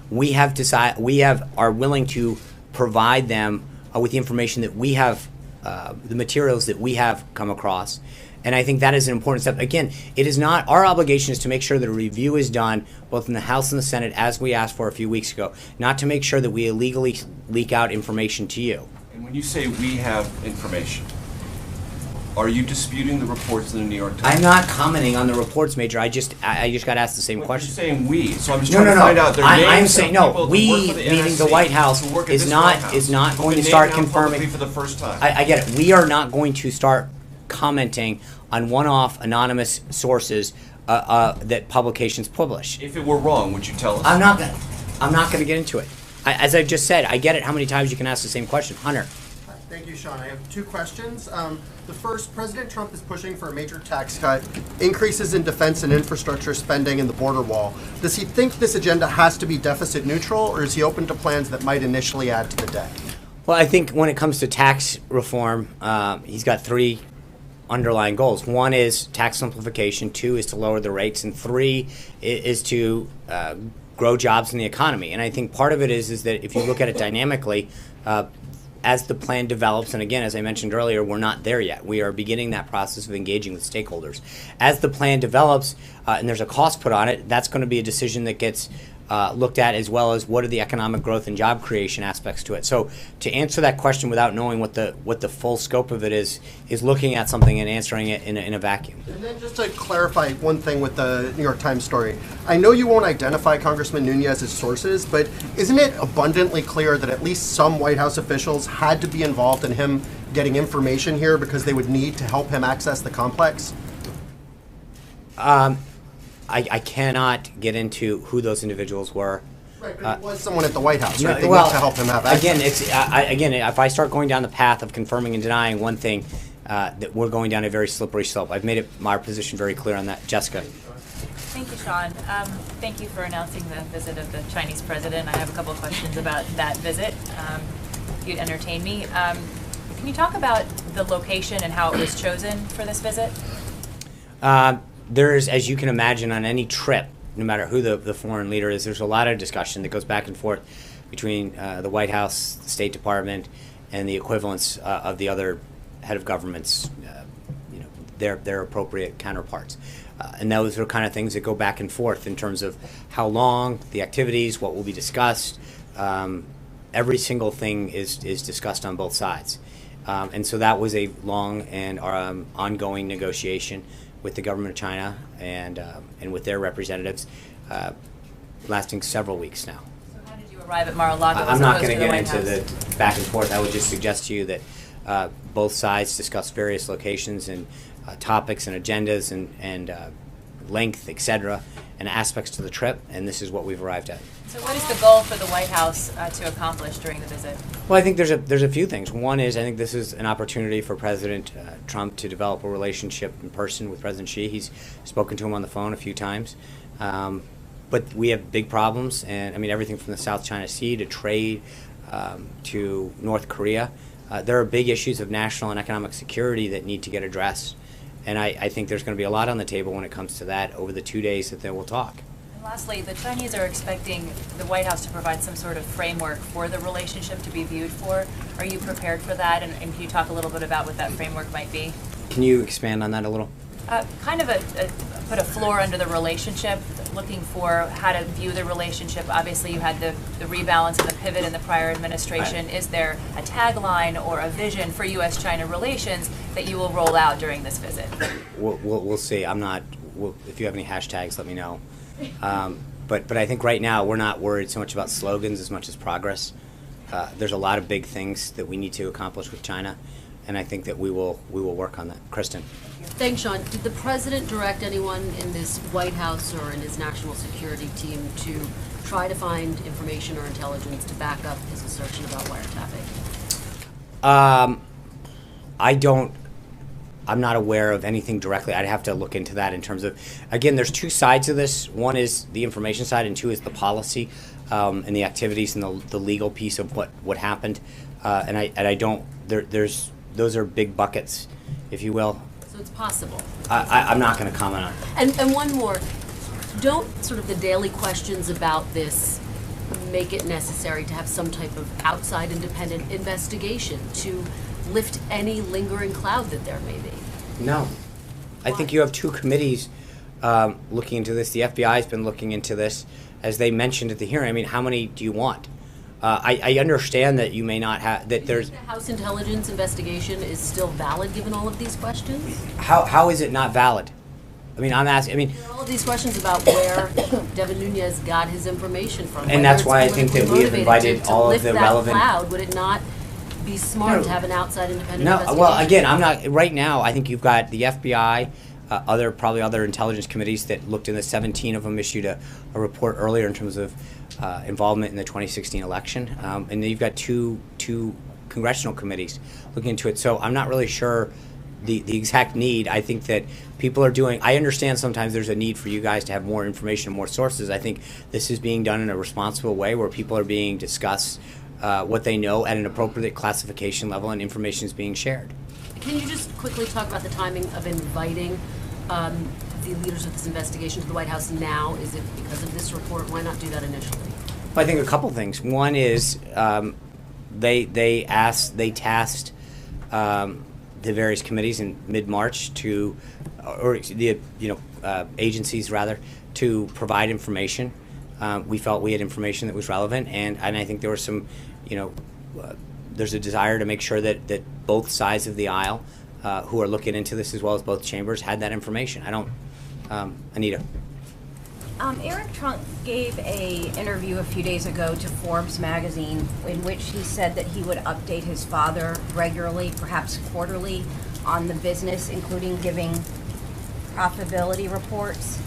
We are willing to provide them with the information that we have, the materials that we have come across. And I think that is an important step. Again, it is not, our obligation is to make sure that a review is done both in the House and the Senate, as we asked for a few weeks ago, not to make sure that we illegally leak out information to you. And when you say we have information, are you disputing the reports in the New York Times? I'm not commenting on the reports, Major. I just got asked the same question. You're saying we, so I'm just No, trying to find out their names I'm of saying people no. who We, work for the meaning the NSC, White House, who work at is this not White House, is not who've going to been start named now confirming. publicly for the first time. I get it. We are not going to start commenting on one-off anonymous sources that publications publish. If it were wrong, would you tell us? I'm not going to get into it. As I've just said, I get it. How many times you can ask the same question, Hunter? Thank you, Sean. I have two questions. The first, President Trump is pushing for a major tax cut, increases in defense and infrastructure spending, and the border wall. Does he think this agenda has to be deficit neutral, or is he open to plans that might initially add to the debt? Well, I think when it comes to tax reform, he's got three underlying goals. One is tax simplification, two is to lower the rates, and three is to grow jobs in the economy. And I think part of it is that if you look at it dynamically, as the plan develops, and again, as I mentioned earlier, we're not there yet. We are beginning that process of engaging with stakeholders. As the plan develops and there's a cost put on it, that's going to be a decision that gets looked at, as well as what are the economic growth and job creation aspects to it. So to answer that question without knowing what the full scope of it is looking at something and answering it in a vacuum. And then just to clarify one thing with the New York Times story, I know you won't identify Congressman Nunes's sources, but isn't it abundantly clear that at least some White House officials had to be involved in him getting information here because they would need to help him access the complex? I cannot get into who those individuals were. Right, but it was someone at the White House, right? They Well, need to help him have access. Again, if I start going down the path of confirming and denying one thing, that we're going down a very slippery slope. I've made my position very clear on that. Jessica. Thank you, Sean. Thank you for announcing the visit of the Chinese president. I have a couple of questions about that visit. If you'd entertain me. Can you talk about the location and how it was chosen for this visit? There's, as you can imagine, on any trip, no matter who the foreign leader is, there's a lot of discussion that goes back and forth between the White House, the State Department, and the equivalents of the other head of governments, their appropriate counterparts. And those are kind of things that go back and forth in terms of how long, the activities, what will be discussed. Every single thing is discussed on both sides. And so that was a long and ongoing negotiation with the government of China and with their representatives, lasting several weeks now. So how did you arrive at Mar-a-Lago? I'm not going to get into the back and forth. I would just suggest to you that both sides discussed various locations and topics and agendas and length, etc., and aspects to the trip, and this is what we've arrived at. So what is the goal for the White House to accomplish during the visit? Well, I think there's a few things. One is I think this is an opportunity for President Trump to develop a relationship in person with President Xi. He's spoken to him on the phone a few times. But we have big problems, and I mean everything from the South China Sea to trade to North Korea. There are big issues of national and economic security that need to get addressed. And I think there's going to be a lot on the table when it comes to that over the 2 days that they will talk. And lastly, the Chinese are expecting the White House to provide some sort of framework for the relationship to be viewed for. Are you prepared for that? And can you talk a little bit about what that framework might be? Can you expand on that a little? Kind of put a floor under the relationship, looking for how to view the relationship. Obviously, you had the rebalance and the pivot in the prior administration. Right. Is there a tagline or a vision for U.S.-China relations that you will roll out during this visit? We'll see. I'm not. If you have any hashtags, let me know. But I think right now we're not worried so much about slogans as much as progress. There's a lot of big things that we need to accomplish with China, and I think that we will work on that. Kristen. Thanks, Sean. Did the president direct anyone in this White House or in his national security team to try to find information or intelligence to back up his assertion about wiretapping? I'm not aware of anything directly. I'd have to look into that in terms of, again, there's two sides of this. One is the information side, and two is the policy and the activities and the legal piece of what happened. And I don't. Those are big buckets, if you will. So it's possible. I'm not going to comment on it. And one more. Don't sort of the daily questions about this make it necessary to have some type of outside independent investigation to lift any lingering cloud that there may be? No. I think you have two committees looking into this. The FBI has been looking into this. As they mentioned at the hearing, I mean, how many do you want? I understand that you may not have, that there's... The House Intelligence investigation is still valid given all of these questions? How is it not valid? I mean, I'm asking, there are all of these questions about where Devin Nunes got his information from. And that's why I think that we have invited all of the relevant... Cloud, would it not be smart to have an outside independent investigation? Well, again, I'm not, right now, I think you've got the FBI, probably other intelligence committees that looked into 17 of them issued a report earlier in terms of involvement in the 2016 election. And then you've got two congressional committees looking into it. So I'm not really sure the exact need. I think that people are doing, I understand sometimes there's a need for you guys to have more information, more sources. I think this is being done in a responsible way where people are being discussed what they know at an appropriate classification level and information is being shared. Can you just quickly talk about the timing of inviting the leaders of this investigation to the White House now? Is it because of this report? Why not do that initially? I think a couple things. One is they tasked the various committees in mid-March to, or the agencies rather, to provide information. We felt we had information that was relevant, and I think there was some, there's a desire to make sure that both sides of the aisle who are looking into this, as well as both chambers, had that information. Anita. Eric Trump gave an interview a few days ago to Forbes magazine in which he said that he would update his father regularly, perhaps quarterly, on the business, including giving profitability reports.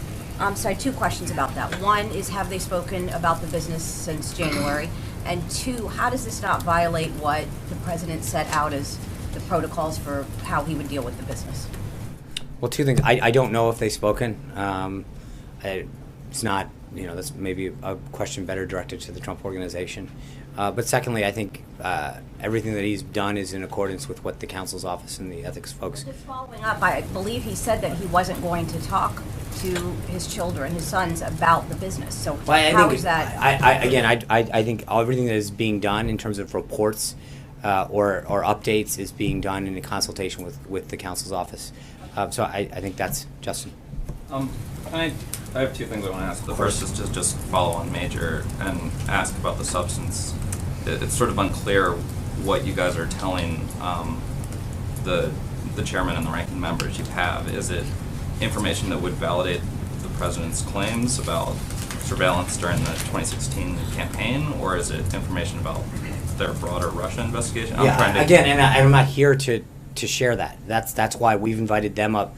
So I have two questions about that. One is, have they spoken about the business since January? And two, how does this not violate what the president set out as the protocols for how he would deal with the business? Well, two things. I don't know if they've spoken. It's not, that's maybe a question better directed to the Trump organization. But secondly, I think everything that he's done is in accordance with what the counsel's office and the ethics folks. Just following up, I believe he said that he wasn't going to talk to his children, his sons, about the business. So how is that? I think everything that is being done in terms of reports or updates is being done in a consultation with the counsel's office. So I think that's Justin. I have two things I want to ask. The first is to just follow on Major and ask about the substance. It's sort of unclear what you guys are telling the chairman and the ranking members you have. Is it information that would validate the president's claims about surveillance during the 2016 campaign, or is it information about their broader Russia investigation? I'm not here to share that. That's why we've invited them up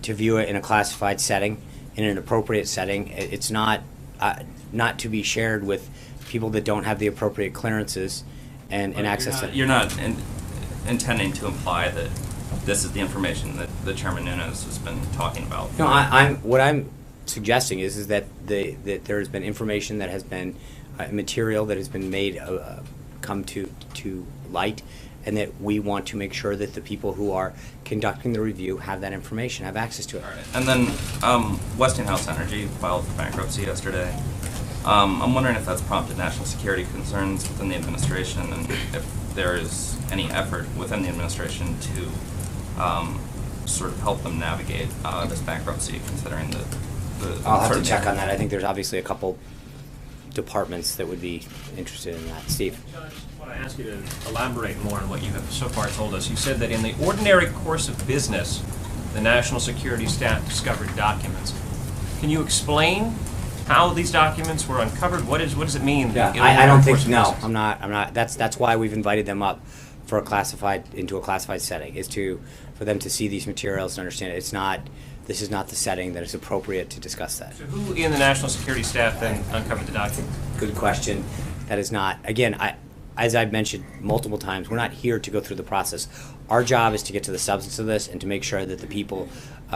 to view it in a classified setting, in an appropriate setting. It's not to be shared with people that don't have the appropriate clearances and access. You're not intending to imply that this is the information that the Chairman Nunes has been talking about. No, what I'm suggesting is that there has been information that has been material that has been made come to light, and that we want to make sure that the people who are conducting the review have that information, have access to it. All right. And then Westinghouse Energy filed for bankruptcy yesterday. I'm wondering if that's prompted national security concerns within the administration, and if there is any effort within the administration to sort of help them navigate this bankruptcy, considering the I'll have to check on that. I think there's obviously a couple departments that would be interested in that. Steve? John, I just want to ask you to elaborate more on what you have so far told us. You said that in the ordinary course of business, the national security staff discovered documents. Can you explain how these documents were uncovered? What does it mean? Yeah, I don't think, no, I'm not. That's why we've invited them up for a classified setting, is for them to see these materials and understand it. This is not the setting that is appropriate to discuss that. So who in the national security staff then uncovered the documents? Good question. That is not, again, as I've mentioned multiple times, we're not here to go through the process. Our job is to get to the substance of this and to make sure that the people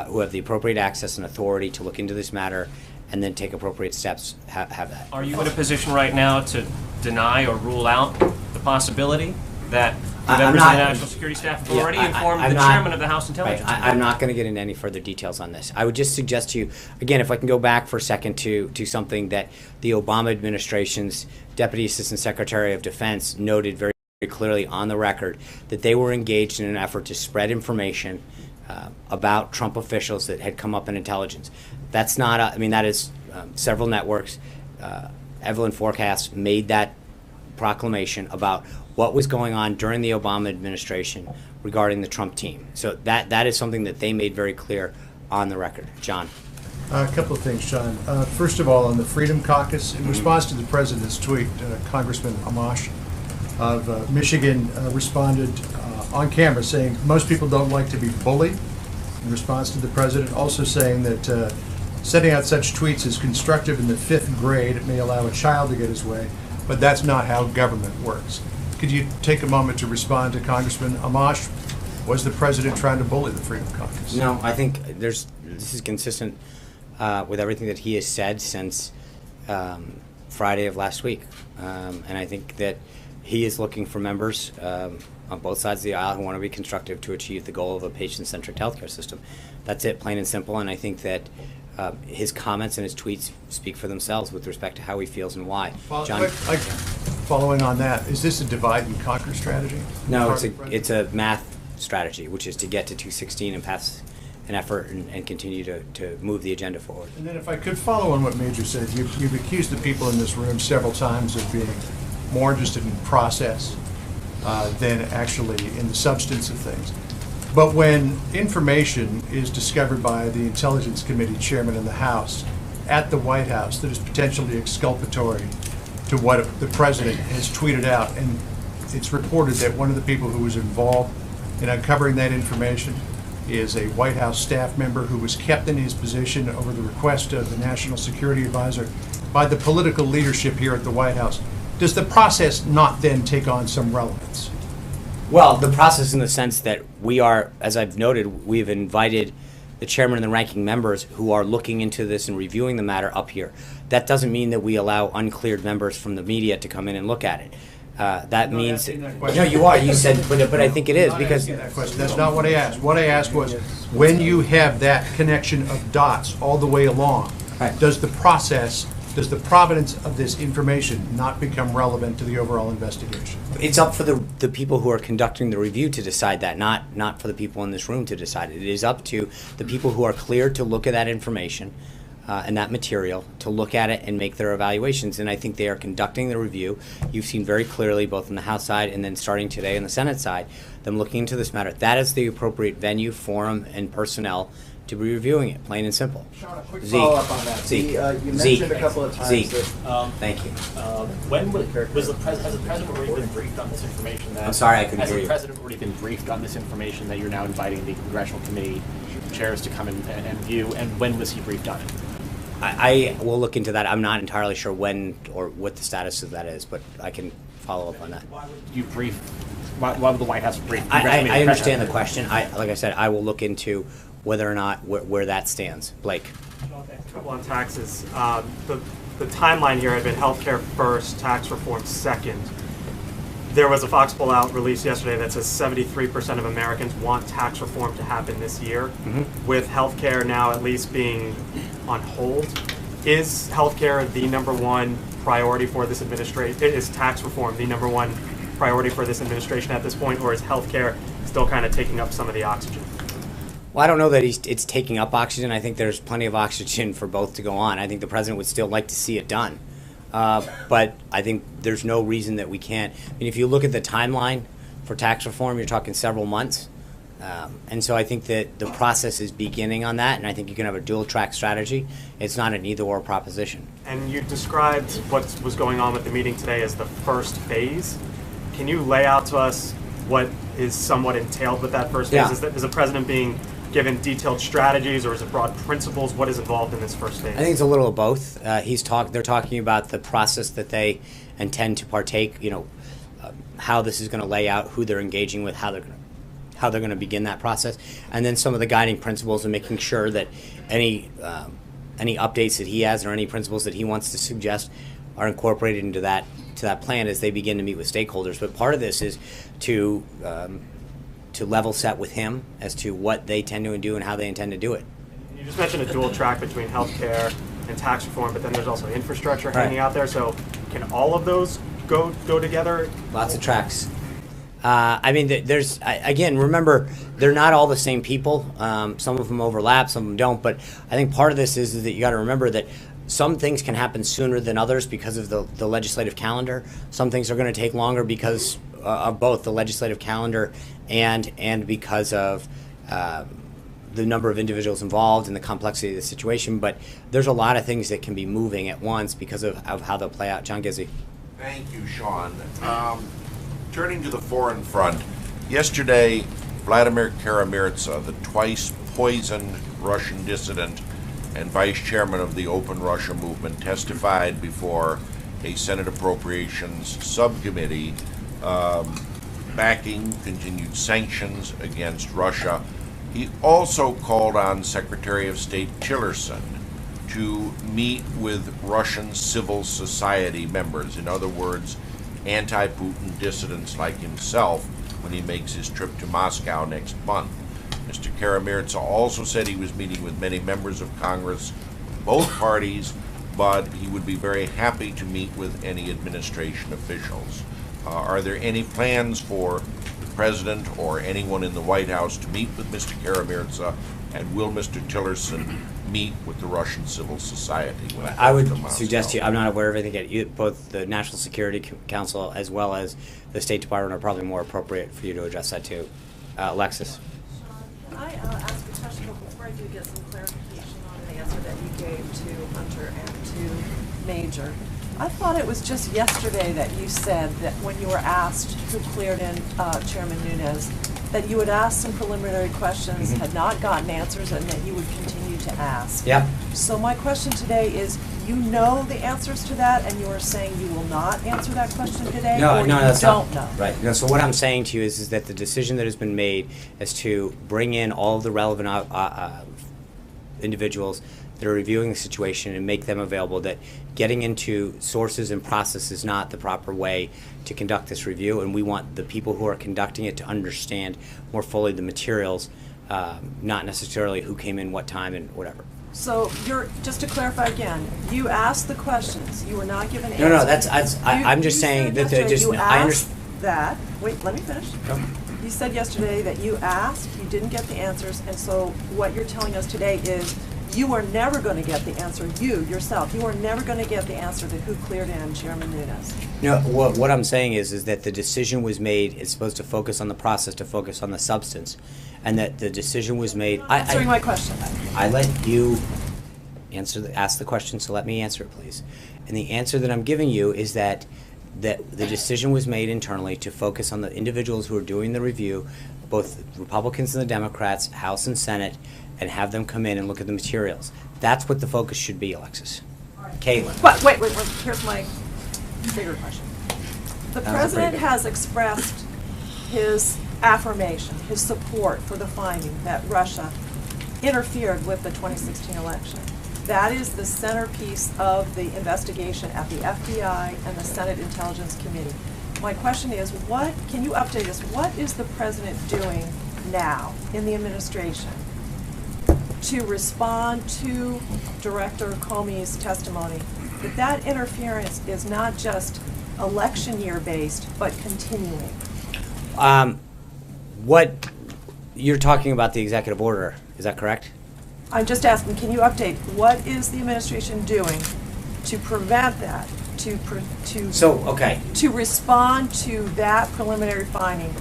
who have the appropriate access and authority to look into this matter and then take appropriate steps have that. Are you in a position right now to deny or rule out the possibility that members of the National Security Staff have already informed the chairman of the House Intelligence Committee? I'm not going to get into any further details on this. I would just suggest to you, again, if I can go back for a second to something that the Obama administration's Deputy Assistant Secretary of Defense noted very clearly on the record, that they were engaged in an effort to spread information about Trump officials that had come up in intelligence. That's not, that is several networks. Evelyn Forecast made that proclamation about what was going on during the Obama administration regarding the Trump team. So that is something that they made very clear on the record. John. A couple of things, John. First of all, on the Freedom Caucus, in response to the president's tweet, Congressman Amash of Michigan responded on camera saying most people don't like to be bullied, in response to the president, also saying that sending out such tweets is constructive in the 5th grade. It may allow a child to get his way, but that's not how government works. could you take a moment to respond to Congressman Amash? Was the president trying to bully the Freedom Caucus? No, I think this is consistent with everything that he has said since Friday of last week. And I think that he is looking for members on both sides of the aisle who want to be constructive to achieve the goal of a patient-centric healthcare system. That's it, plain and simple. And I think that his comments and his tweets speak for themselves with respect to how he feels and why. John, following on that, is this a divide and conquer strategy? No, it's a math strategy, which is to get to 216 and pass an effort and continue to move the agenda forward. And then if I could follow on what Major said, you've accused the people in this room several times of being more interested in process than actually in the substance of things. But when information is discovered by the Intelligence Committee chairman in the House at the White House that is potentially exculpatory to what the president has tweeted out, and it's reported that one of the people who was involved in uncovering that information is a White House staff member who was kept in his position over the request of the National Security Advisor by the political leadership here at the White House, does the process not then take on some relevance? Well, the process in the sense that we are, as I've noted, we've invited the chairman and the ranking members who are looking into this and reviewing the matter up here. That doesn't mean that we allow uncleared members from the media to come in and look at it. That means no, you are. You said, but I think it is because that's not what I asked. What I asked was, when you have that connection of dots all the way along, does the process, does the provenance of this information not become relevant to the overall investigation? It's up for the people who are conducting the review to decide that, not for the people in this room to decide it. It is up to the people who are cleared to look at that information and that material, to look at it and make their evaluations. And I think they are conducting the review. You've seen very clearly, both on the House side and then starting today on the Senate side, them looking into this matter. That is the appropriate venue, forum, and personnel to be reviewing it, plain and simple. Sean, a quick Zeke. follow-up on that. Zeke. You mentioned Zeke. a couple of times Zeke. that... Thank you. When has the president already been briefed on this information? That, I'm sorry, I couldn't hear you. Has the president already been briefed on this information that you're now inviting the congressional committee chairs to come and view? And when was he briefed on it? I will look into that. I'm not entirely sure when or what the status of that is, but I can follow up on that. Why would you brief? Why would the White House brief? I understand the question. Like I said, I will look into whether or not where that stands. Blake. Trouble on taxes. The timeline here had been healthcare first, tax reform second. There was a Fox poll out released yesterday that says 73% of Americans want tax reform to happen this year. Mm-hmm. With healthcare now at least being on hold, is healthcare the number one priority for this administration? Is tax reform the number one priority for this administration at this point, or is healthcare still kind of taking up some of the oxygen? Well, I don't know that it's taking up oxygen. I think there's plenty of oxygen for both to go on. I think the president would still like to see it done. But I think there's no reason that we can't. I mean, if you look at the timeline for tax reform, you're talking several months. And so I think that the process is beginning on that, and I think you can have a dual-track strategy. It's not an either-or proposition. And you described what was going on with the meeting today as the first phase. Can you lay out to us what is somewhat entailed with that first phase? Yeah. Is the president being given detailed strategies, or is it broad principles? What is involved in this first phase? I think it's a little of both. They're talking about the process that they intend to partake. How this is going to lay out, who they're engaging with, how they're going to begin that process, and then some of the guiding principles and making sure that any updates that he has or any principles that he wants to suggest are incorporated into that plan as they begin to meet with stakeholders. But part of this is to level set with him as to what they tend to do and how they intend to do it. You just mentioned a dual track between healthcare and tax reform, but then there's also infrastructure hanging out there. So can all of those go together? Lots of tracks. I mean, again, remember, they're not all the same people. Some of them overlap, some of them don't. But I think part of this is that you got to remember that some things can happen sooner than others because of the legislative calendar. Some things are going to take longer because of both the legislative calendar and because of the number of individuals involved and the complexity of the situation. But there's a lot of things that can be moving at once because of how they'll play out. John Gizzi. Thank you, Sean. Turning to the foreign front, yesterday Vladimir Kara-Murza, the twice poisoned Russian dissident and vice chairman of the Open Russia movement, testified before a Senate Appropriations Subcommittee backing continued sanctions against Russia. He also called on Secretary of State Tillerson to meet with Russian civil society members, in other words, anti-Putin dissidents like himself, when he makes his trip to Moscow next month. Mr. Karamirza also said he was meeting with many members of Congress, both parties, but he would be very happy to meet with any administration officials. Are there any plans for the President or anyone in the White House to meet with Mr. Karamirza, and will Mr. Tillerson meet with the Russian civil society? When I would suggest to you, I'm not aware of anything yet. Both the National Security Council as well as the State Department are probably more appropriate for you to address that to. Alexis. I ask a question, but before I do get some clarification on the answer that you gave to Hunter and to Major. I thought it was just yesterday that you said that when you were asked who cleared in Chairman Nunes, that you had asked some preliminary questions, had not gotten answers, and that you would continue to ask. Yep. So my question today is, you know the answers to that, and you are saying you will not answer that question today, No, or no, you that's don't not know? right. No, so what I'm saying to you is that the decision that has been made is to bring in all of the relevant individuals that are reviewing the situation and make them available. That getting into sources and process is not the proper way to conduct this review, and we want the people who are conducting it to understand more fully the materials, not necessarily who came in what time and whatever. So you're, just to clarify again, you asked the questions, you were not given answers. No, I'm just saying that yesterday just you I asked understand. that, wait, let me finish. You said yesterday that you asked, you didn't get the answers, and so what you're telling us today is you are never going to get the answer, you, yourself, you are never going to get the answer to who cleared in Chairman Nunes. No, what I'm saying is that the decision was made. It's supposed to focus on the process, to focus on the substance, and that the decision was made. Answering my question. I let you ask the question, so let me answer it, please. And the answer that I'm giving you is that the decision was made internally to focus on the individuals who are doing the review, both Republicans and the Democrats, House and Senate, and have them come in and look at the materials. That's what the focus should be, Alexis. Caitlin. But wait, here's my bigger question. The President has expressed his affirmation, his support for the finding that Russia interfered with the 2016 election. That is the centerpiece of the investigation at the FBI and the Senate Intelligence Committee. My question is, can you update us, what is the President doing now in the administration to respond to Director Comey's testimony that interference is not just election year based, but continuing? What you're talking about, the executive order, is that correct? I'm just asking, can you update, what is the administration doing to prevent that, to respond to that preliminary finding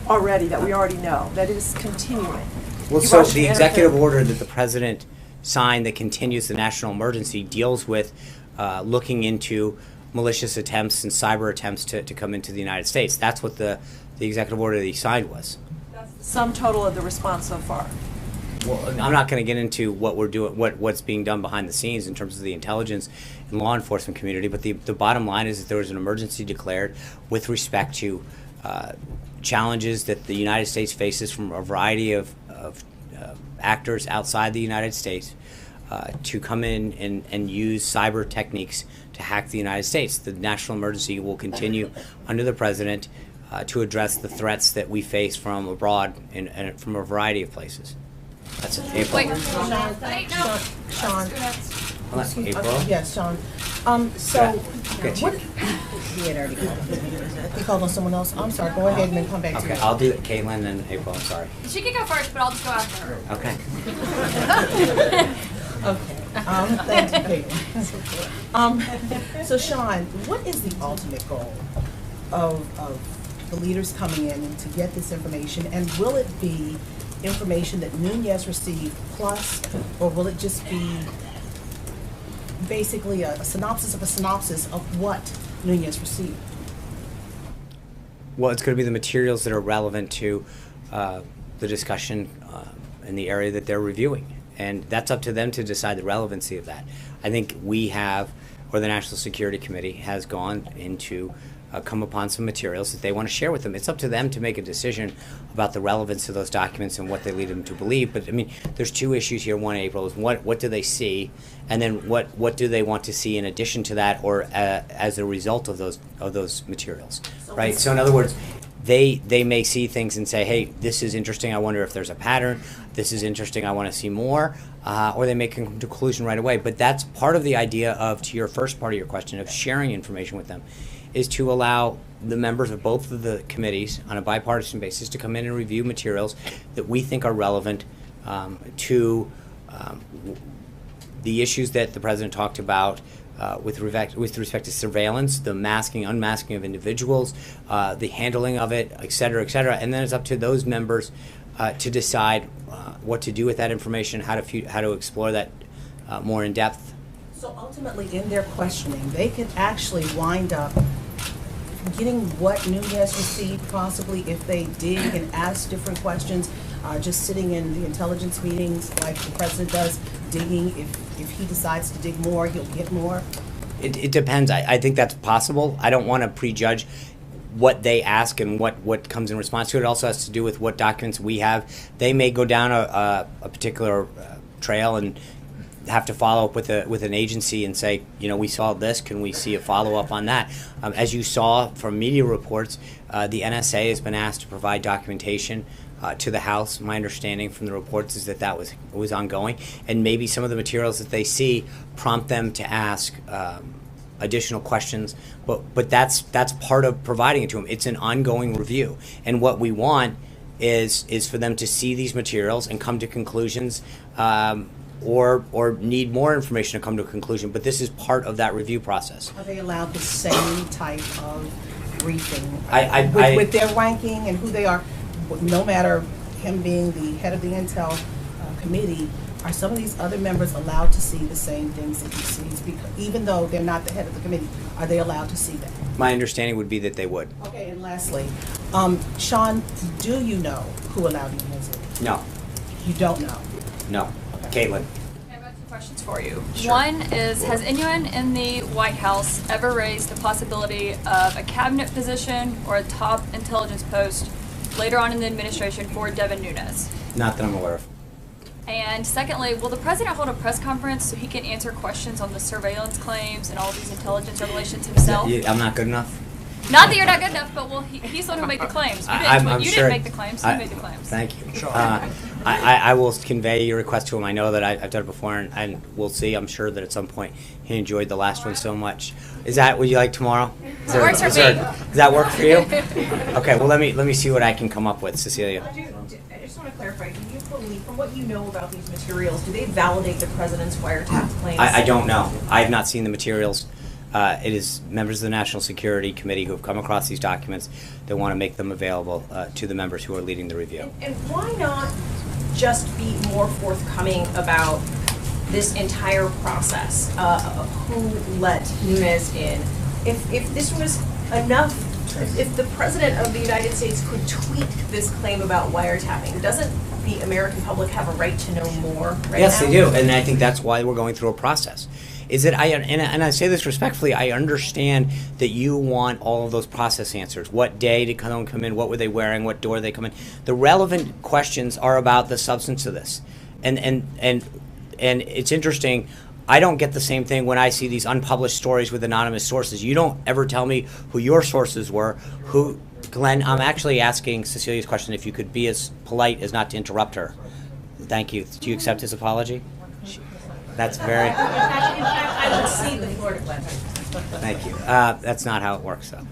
that we already know, that is continuing? Well, so the executive order that the President signed that continues the national emergency deals with looking into malicious attempts and cyber attempts to come into the United States. That's what the executive order that he signed was. That's the sum total of the response so far. Well, I'm not going to get into what we're doing, what's being done behind the scenes in terms of the intelligence and law enforcement community, but the bottom line is that there was an emergency declared with respect to challenges that the United States faces from a variety of actors outside the United States to come in and use cyber techniques to hack the United States. The national emergency will continue under the President to address the threats that we face from abroad and from a variety of places. That's it. April. Wait, Sean. April. Yes, Sean. So, what? He had already called. He called on someone else. I'm sorry. Go ahead and then come back to Okay, you. I'll do Caitlin and April. I'm sorry. She can go first, but I'll just go after her. Okay. Okay. Thank you, Caitlin. So, Sean, what is the ultimate goal of the leaders coming in to get this information, and will it be information that Nunes received plus, or will it just be basically a synopsis of what Nunes received? Well, it's going to be the materials that are relevant to the discussion in the area that they're reviewing. And that's up to them to decide the relevancy of that. I think we have, or the National Security Committee has gone into come upon some materials that they want to share with them. It's up to them to make a decision about the relevance of those documents and what they lead them to believe. But I mean, there's two issues here. One, April, is what do they see, and then what do they want to see in addition to that, or as a result of those materials, right? So in other words, they may see things and say, hey, this is interesting, I wonder if there's a pattern, this is interesting, I want to see more, or they make a conclusion right away. But that's part of the idea of, to your first part of your question, of sharing information with them, is to allow the members of both of the committees on a bipartisan basis to come in and review materials that we think are relevant to the issues that the president talked about with respect to surveillance, the masking, unmasking of individuals, the handling of it, et cetera, and then it's up to those members to decide what to do with that information, how to explore that more in depth. So ultimately, in their questioning, they could actually wind up getting what Nunes received, possibly, if they dig and ask different questions, just sitting in the intelligence meetings like the president does, digging. If he decides to dig more, he'll get more. It depends. I think that's possible. I don't want to prejudge what they ask and what comes in response to it. It also has to do with what documents we have. They may go down a particular trail and have to follow up with an agency and say, we saw this, can we see a follow-up on that? As you saw from media reports, the NSA has been asked to provide documentation to the House. My understanding from the reports is that was ongoing, and maybe some of the materials that they see prompt them to ask additional questions, but that's part of providing it to them. It's an ongoing review, and what we want is for them to see these materials and come to conclusions, or need more information to come to a conclusion. But this is part of that review process. Are they allowed the same type of briefing with their ranking and who they are? No matter him being the head of the Intel committee, are some of these other members allowed to see the same things that he sees? Because even though they're not the head of the committee, are they allowed to see that? My understanding would be that they would. Okay, and lastly, Sean, do you know who allowed you to visit? No. You don't know? No. Caitlin. I've got two questions for you. Sure. One is, has anyone in the White House ever raised the possibility of a cabinet position or a top intelligence post later on in the administration for Devin Nunes? Not that I'm aware of. And secondly, will the president hold a press conference so he can answer questions on the surveillance claims and all of these intelligence revelations himself? I'm not good enough? Not that you're not good enough, but he's the one who made the claims. You didn't make the claims, he made the claims. Thank you. I will convey your request to him. I know that I've done it before, and we'll see. I'm sure that at some point he enjoyed the last one so much. Would you like tomorrow? Works for me. Does that work for you? Okay, well, let me see what I can come up with, Cecilia. I just want to clarify, do you believe, from what you know about these materials, do they validate the president's wiretap claims? I don't know. I have not seen the materials. It is members of the National Security Committee who have come across these documents that want to make them available to the members who are leading the review. And why not just be more forthcoming about this entire process of who let Nunes in? If this was enough, if the President of the United States could tweak this claim about wiretapping, doesn't the American public have a right to know more right now? Yes, they do, and I think that's why we're going through a process. And I say this respectfully, I understand that you want all of those process answers. What day did someone come in? What were they wearing? What door did they come in? The relevant questions are about the substance of this. And it's interesting, I don't get the same thing when I see these unpublished stories with anonymous sources. You don't ever tell me who your sources were. Glenn, I'm actually asking Cecilia's question if you could be as polite as not to interrupt her. Thank you. Do you accept his apology? That's very... In fact, I would cede the floor to Glenn. Thank you. That's not how it works, though.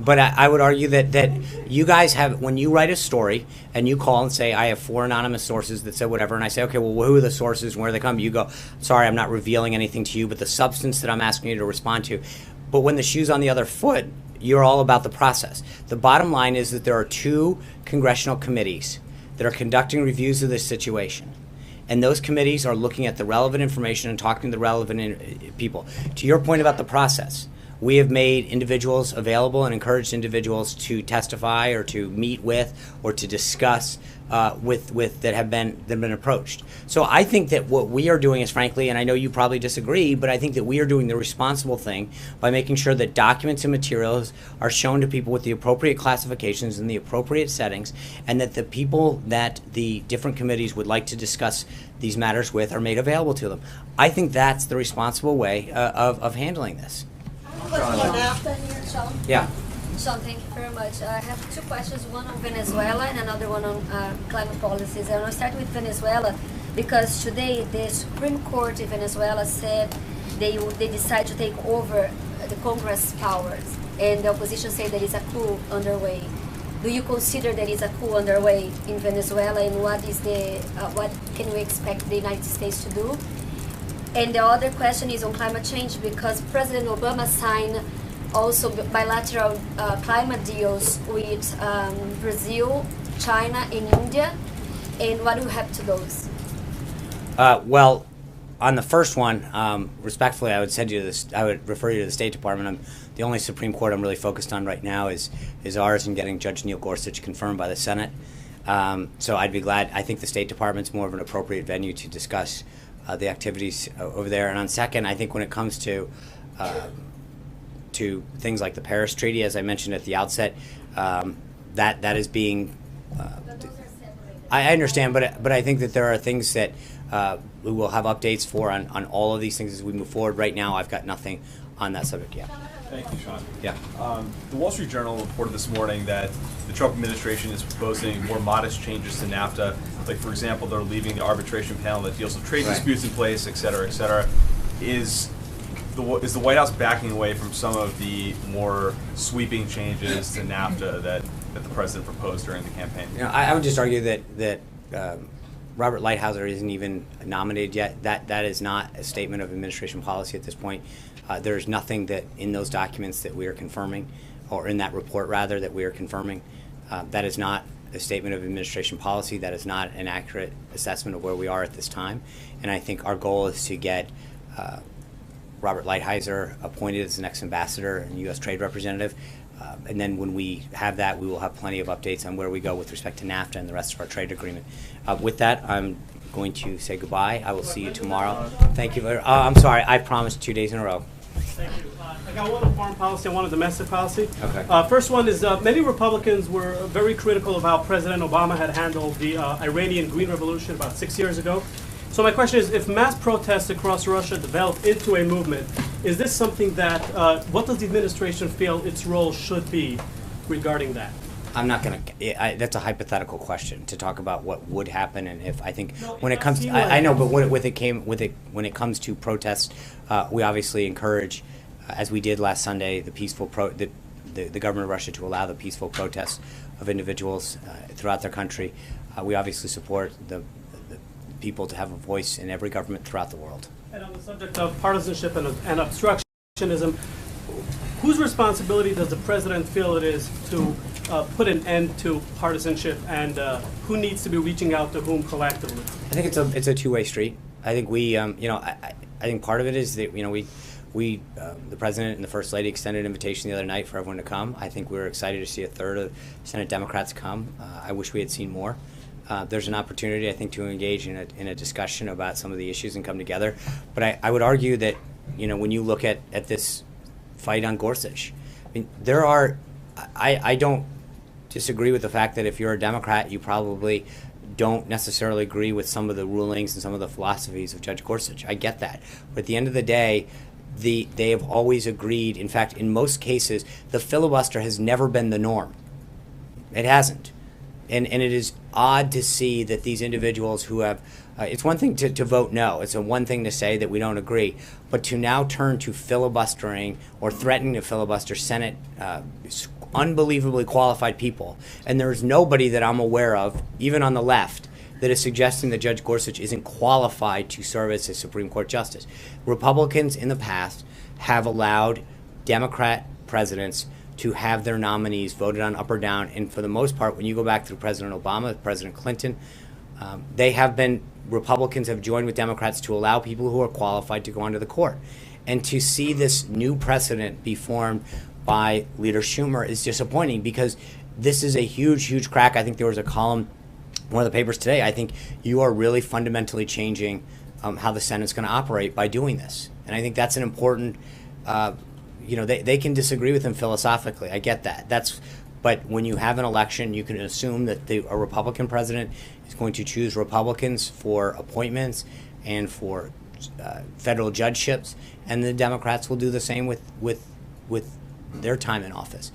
But I would argue that you guys have, when you write a story and you call and say, I have 4 anonymous sources that said whatever, and I say, okay, well, who are the sources and where they come? You go, sorry, I'm not revealing anything to you, but the substance that I'm asking you to respond to. But when the shoe's on the other foot, you're all about the process. The bottom line is that there are 2 congressional committees that are conducting reviews of this situation. And those committees are looking at the relevant information and talking to the relevant people. To your point about the process, We have made individuals available and encouraged individuals to testify or to meet with or to discuss with that have been approached. So I think that what we are doing is, frankly, and I know you probably disagree, but I think that we are doing the responsible thing by making sure that documents and materials are shown to people with the appropriate classifications and the appropriate settings, and that the people that the different committees would like to discuss these matters with are made available to them. I think that's the responsible way of handling this. Yeah. Sean, thank you very much. I have two questions, one on Venezuela and another one on climate policies. I want to start with Venezuela because today the Supreme Court in Venezuela said they decide to take over the Congress powers, and the opposition say there is a coup underway. Do you consider there is a coup underway in Venezuela, and what can we expect the United States to do? And the other question is on climate change because President Obama signed also bilateral climate deals with Brazil, China, and India. And what do you have to those? Well, on the first one, respectfully, I would send you to this. I would refer you to the State Department. The only Supreme Court I'm really focused on right now is ours and getting Judge Neil Gorsuch confirmed by the Senate. So I'd be glad. I think the State Department's more of an appropriate venue to discuss the activities over there. And on second, I think when it comes to things like the Paris Treaty, as I mentioned at the outset, that is being. I understand, but I think that there are things that we will have updates for on all of these things as we move forward. Right now, I've got nothing on that subject yet. Thank you, Sean. Yeah. The Wall Street Journal reported this morning that the Trump administration is proposing more modest changes to NAFTA. Like, for example, they're leaving the arbitration panel that deals with trade disputes in place, et cetera, et cetera. Is the White House backing away from some of the more sweeping changes to NAFTA that the president proposed during the campaign? You know, I would just argue that Robert Lighthizer isn't even nominated yet. That is not a statement of administration policy at this point. There's nothing that in those documents that we are confirming, or in that report rather, that we are confirming. That is not a statement of administration policy. That is not an accurate assessment of where we are at this time. And I think our goal is to get Robert Lighthizer appointed as the next ambassador and U.S. trade representative. And then when we have that, we will have plenty of updates on where we go with respect to NAFTA and the rest of our trade agreement. With that, I'm going to say goodbye. I will see you tomorrow. Thank you. I'm sorry. I promised 2 days in a row. Thank you. I got one on foreign policy and one on domestic policy. Okay. First one is many Republicans were very critical of how President Obama had handled the Iranian Green Revolution about 6 years ago. So my question is, if mass protests across Russia develop into a movement, is this something that, what does the administration feel its role should be regarding that? I'm not going to. That's a hypothetical question to talk about what would happen, and if I think when it comes, I know, but when it comes to protests, we obviously encourage, as we did last Sunday, the peaceful the government of Russia to allow the peaceful protests of individuals throughout their country. We obviously support the people to have a voice in every government throughout the world. And on the subject of partisanship and obstructionism, whose responsibility does the president feel it is to put an end to partisanship, and who needs to be reaching out to whom collectively? I think it's a two-way street. I think we, I think part of it is that we the president and the first lady extended an invitation the other night for everyone to come. I think we were excited to see a third of Senate Democrats come. I wish we had seen more. There's an opportunity, I think, to engage in a discussion about some of the issues and come together. But I would argue that, when you look at this fight on Gorsuch, I mean, I don't disagree with the fact that if you're a Democrat, you probably don't necessarily agree with some of the rulings and some of the philosophies of Judge Gorsuch. I get that. But at the end of the day, they have always agreed. In fact, in most cases, the filibuster has never been the norm. It hasn't. And it is odd to see that these individuals who have, it's one thing to vote no, it's one thing to say that we don't agree, but to now turn to filibustering or threatening to filibuster Senate unbelievably qualified people. And there's nobody that I'm aware of, even on the left, that is suggesting that Judge Gorsuch isn't qualified to serve as a Supreme Court justice. Republicans in the past have allowed Democrat presidents to have their nominees voted on up or down. And for the most part, when you go back through President Obama, President Clinton, Republicans have joined with Democrats to allow people who are qualified to go onto the court. And to see this new precedent be formed by Leader Schumer is disappointing, because this is a huge, huge crack. I think there was a column in one of the papers today. I think you are really fundamentally changing how the Senate's going to operate by doing this. And I think that's an important, they can disagree with him philosophically. I get that. But when you have an election, you can assume that a Republican president is going to choose Republicans for appointments and for federal judgeships, and the Democrats will do the same with their time in office.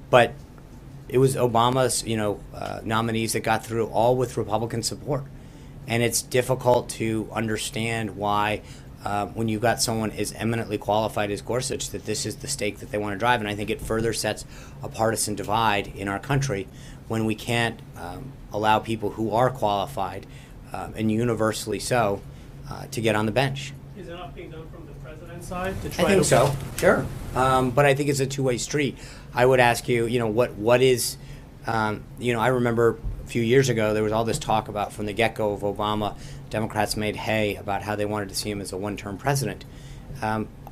But it was Obama's, nominees that got through, all with Republican support, and it's difficult to understand why, when you've got someone as eminently qualified as Gorsuch, that this is the stake that they want to drive. And I think it further sets a partisan divide in our country when we can't allow people who are qualified and universally so to get on the bench. Is enough being done from the president's side to try I think to... so, sure. But I think it's a two-way street. I would ask you, what is, I remember a few years ago, there was all this talk about, from the get-go of Obama, Democrats made hay about how they wanted to see him as a one-term president.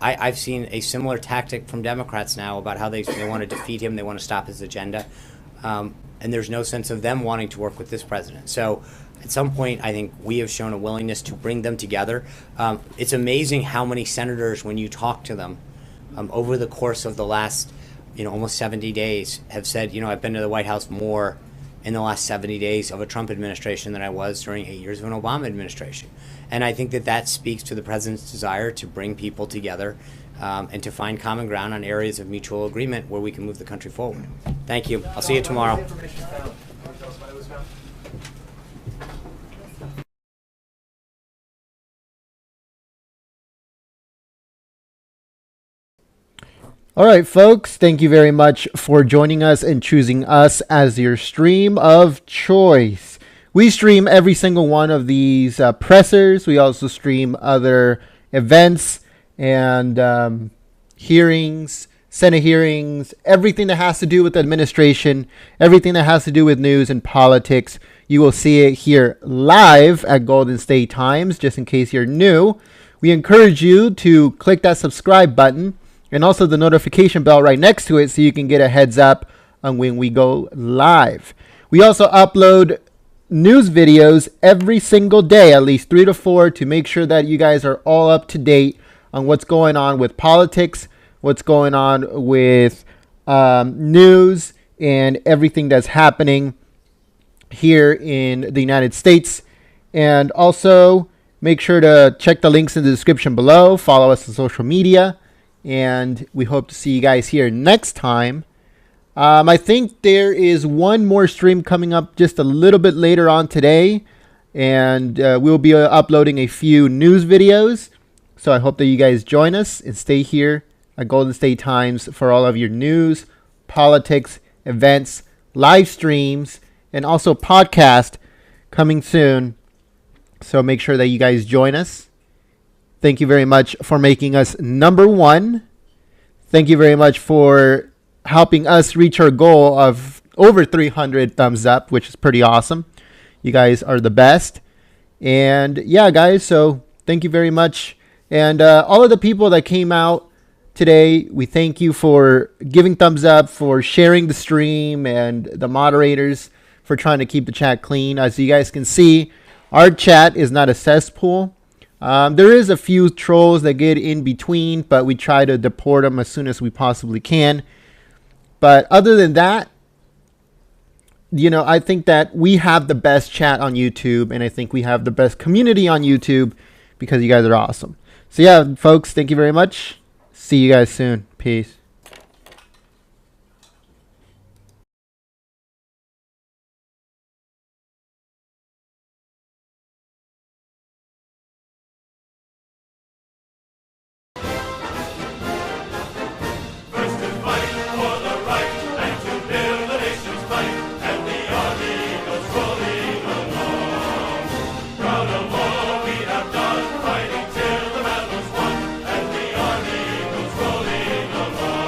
I've seen a similar tactic from Democrats now about how they want to defeat him, they want to stop his agenda, and there's no sense of them wanting to work with this president. So at some point, I think we have shown a willingness to bring them together. It's amazing how many senators, when you talk to them over the course of the last, almost 70 days, have said, I've been to the White House more in the last 70 days of a Trump administration than I was during 8 years of an Obama administration. And I think that speaks to the president's desire to bring people together and to find common ground on areas of mutual agreement where we can move the country forward. Thank you. I'll see you tomorrow. All right, folks, thank you very much for joining us and choosing us as your stream of choice. We stream every single one of these pressers. We also stream other events and hearings, Senate hearings, everything that has to do with administration, everything that has to do with news and politics. You will see it here live at Golden State Times, just in case you're new. We encourage you to click that subscribe button and also the notification bell right next to it so you can get a heads up on when we go live. We also upload news videos every single day, at least 3 to 4, to make sure that you guys are all up to date on what's going on with politics, what's going on with news, and everything that's happening here in the United States. And also make sure to check the links in the description below. Follow us on social media. And we hope to see you guys here next time. I think there is one more stream coming up just a little bit later on today. And we'll be uploading a few news videos. So I hope that you guys join us and stay here at Golden State Times for all of your news, politics, events, live streams, and also podcast coming soon. So make sure that you guys join us. Thank you very much for making us #1. Thank you very much for helping us reach our goal of over 300 thumbs up, which is pretty awesome. You guys are the best. And yeah, guys, so thank you very much. And all of the people that came out today, we thank you for giving thumbs up, for sharing the stream, and the moderators for trying to keep the chat clean. As you guys can see, our chat is not a cesspool. There is a few trolls that get in between, but we try to deport them as soon as we possibly can. But other than that, I think that we have the best chat on YouTube, and I think we have the best community on YouTube because you guys are awesome. So yeah, folks, thank you very much. See you guys soon. Peace. Rolling along.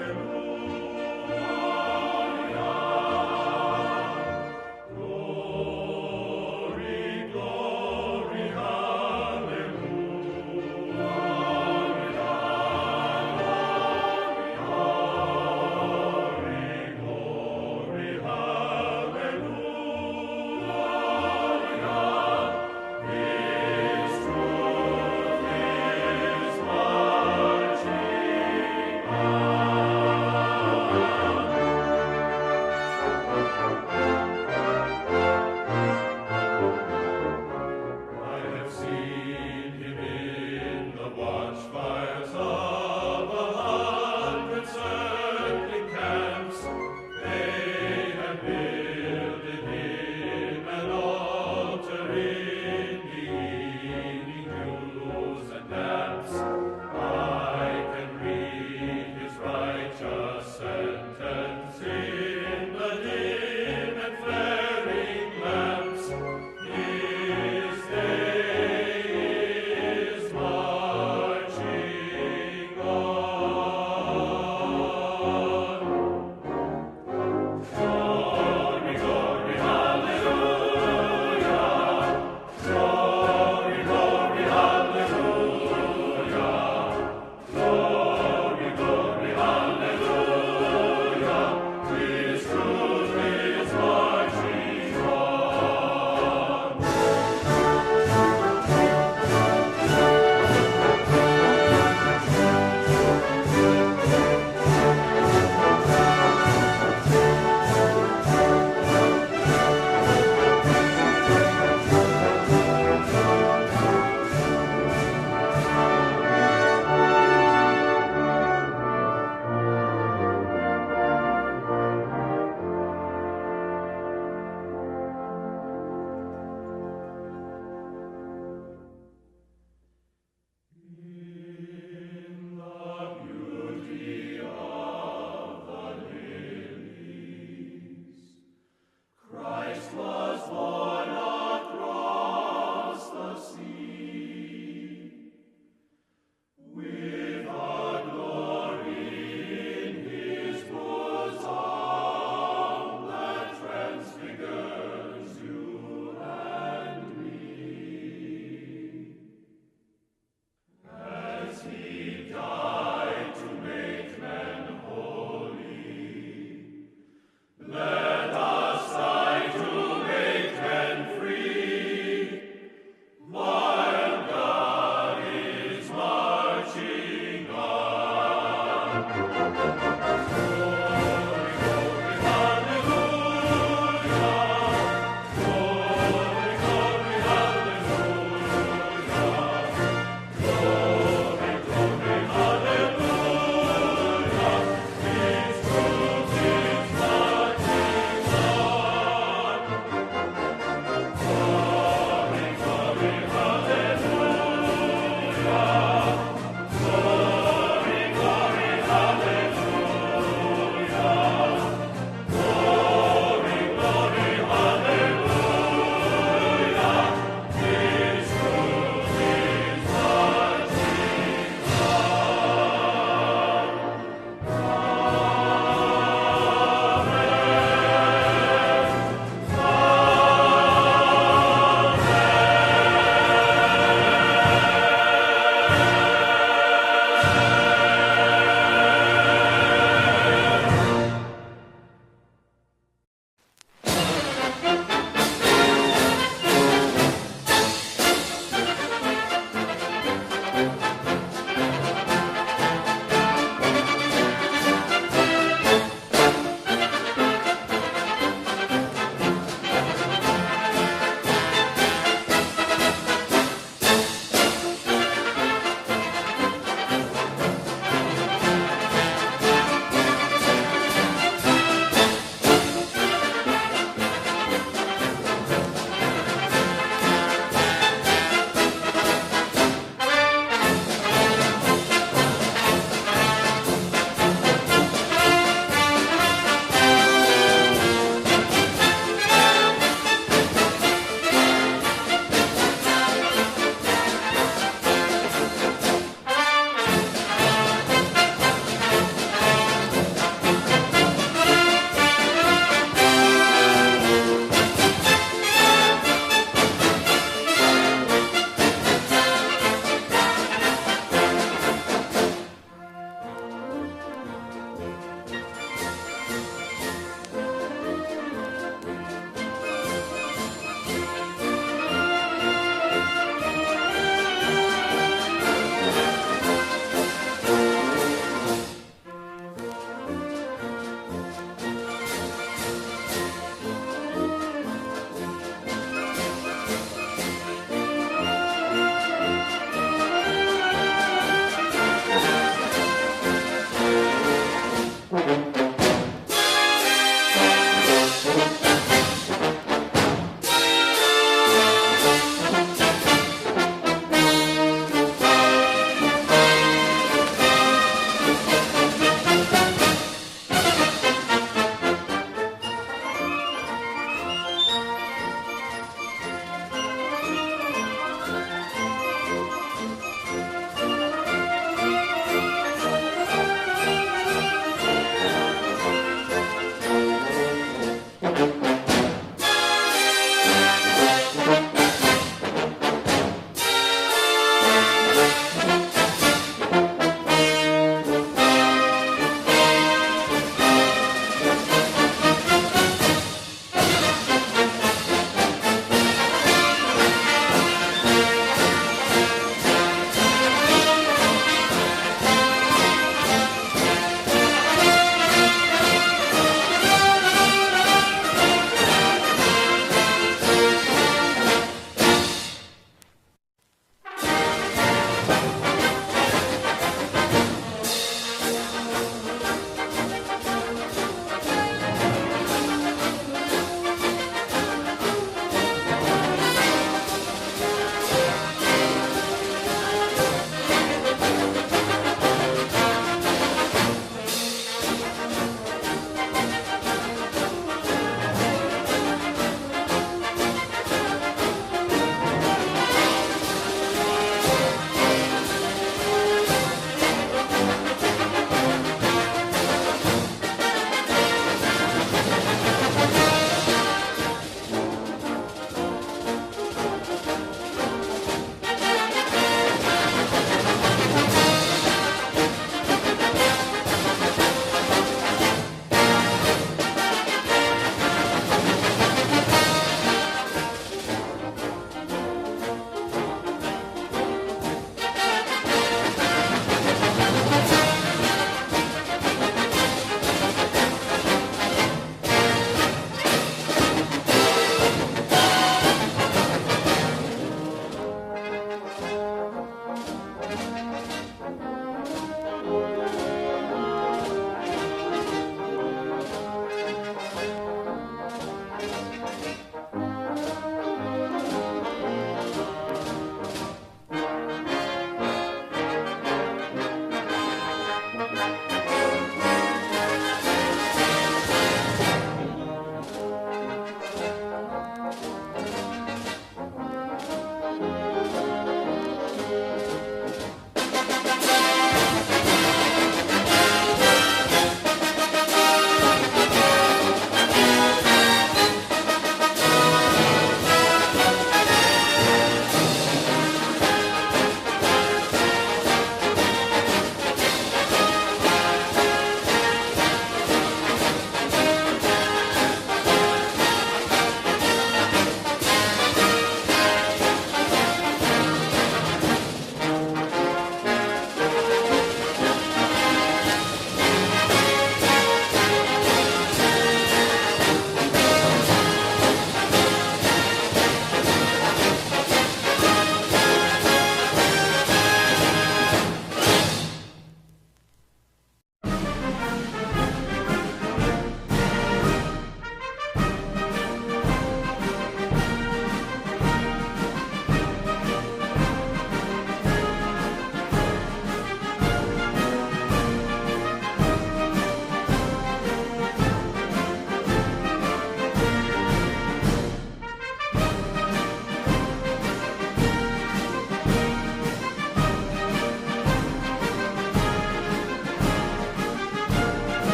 Hallelujah. Hallelujah.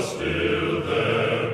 Still there.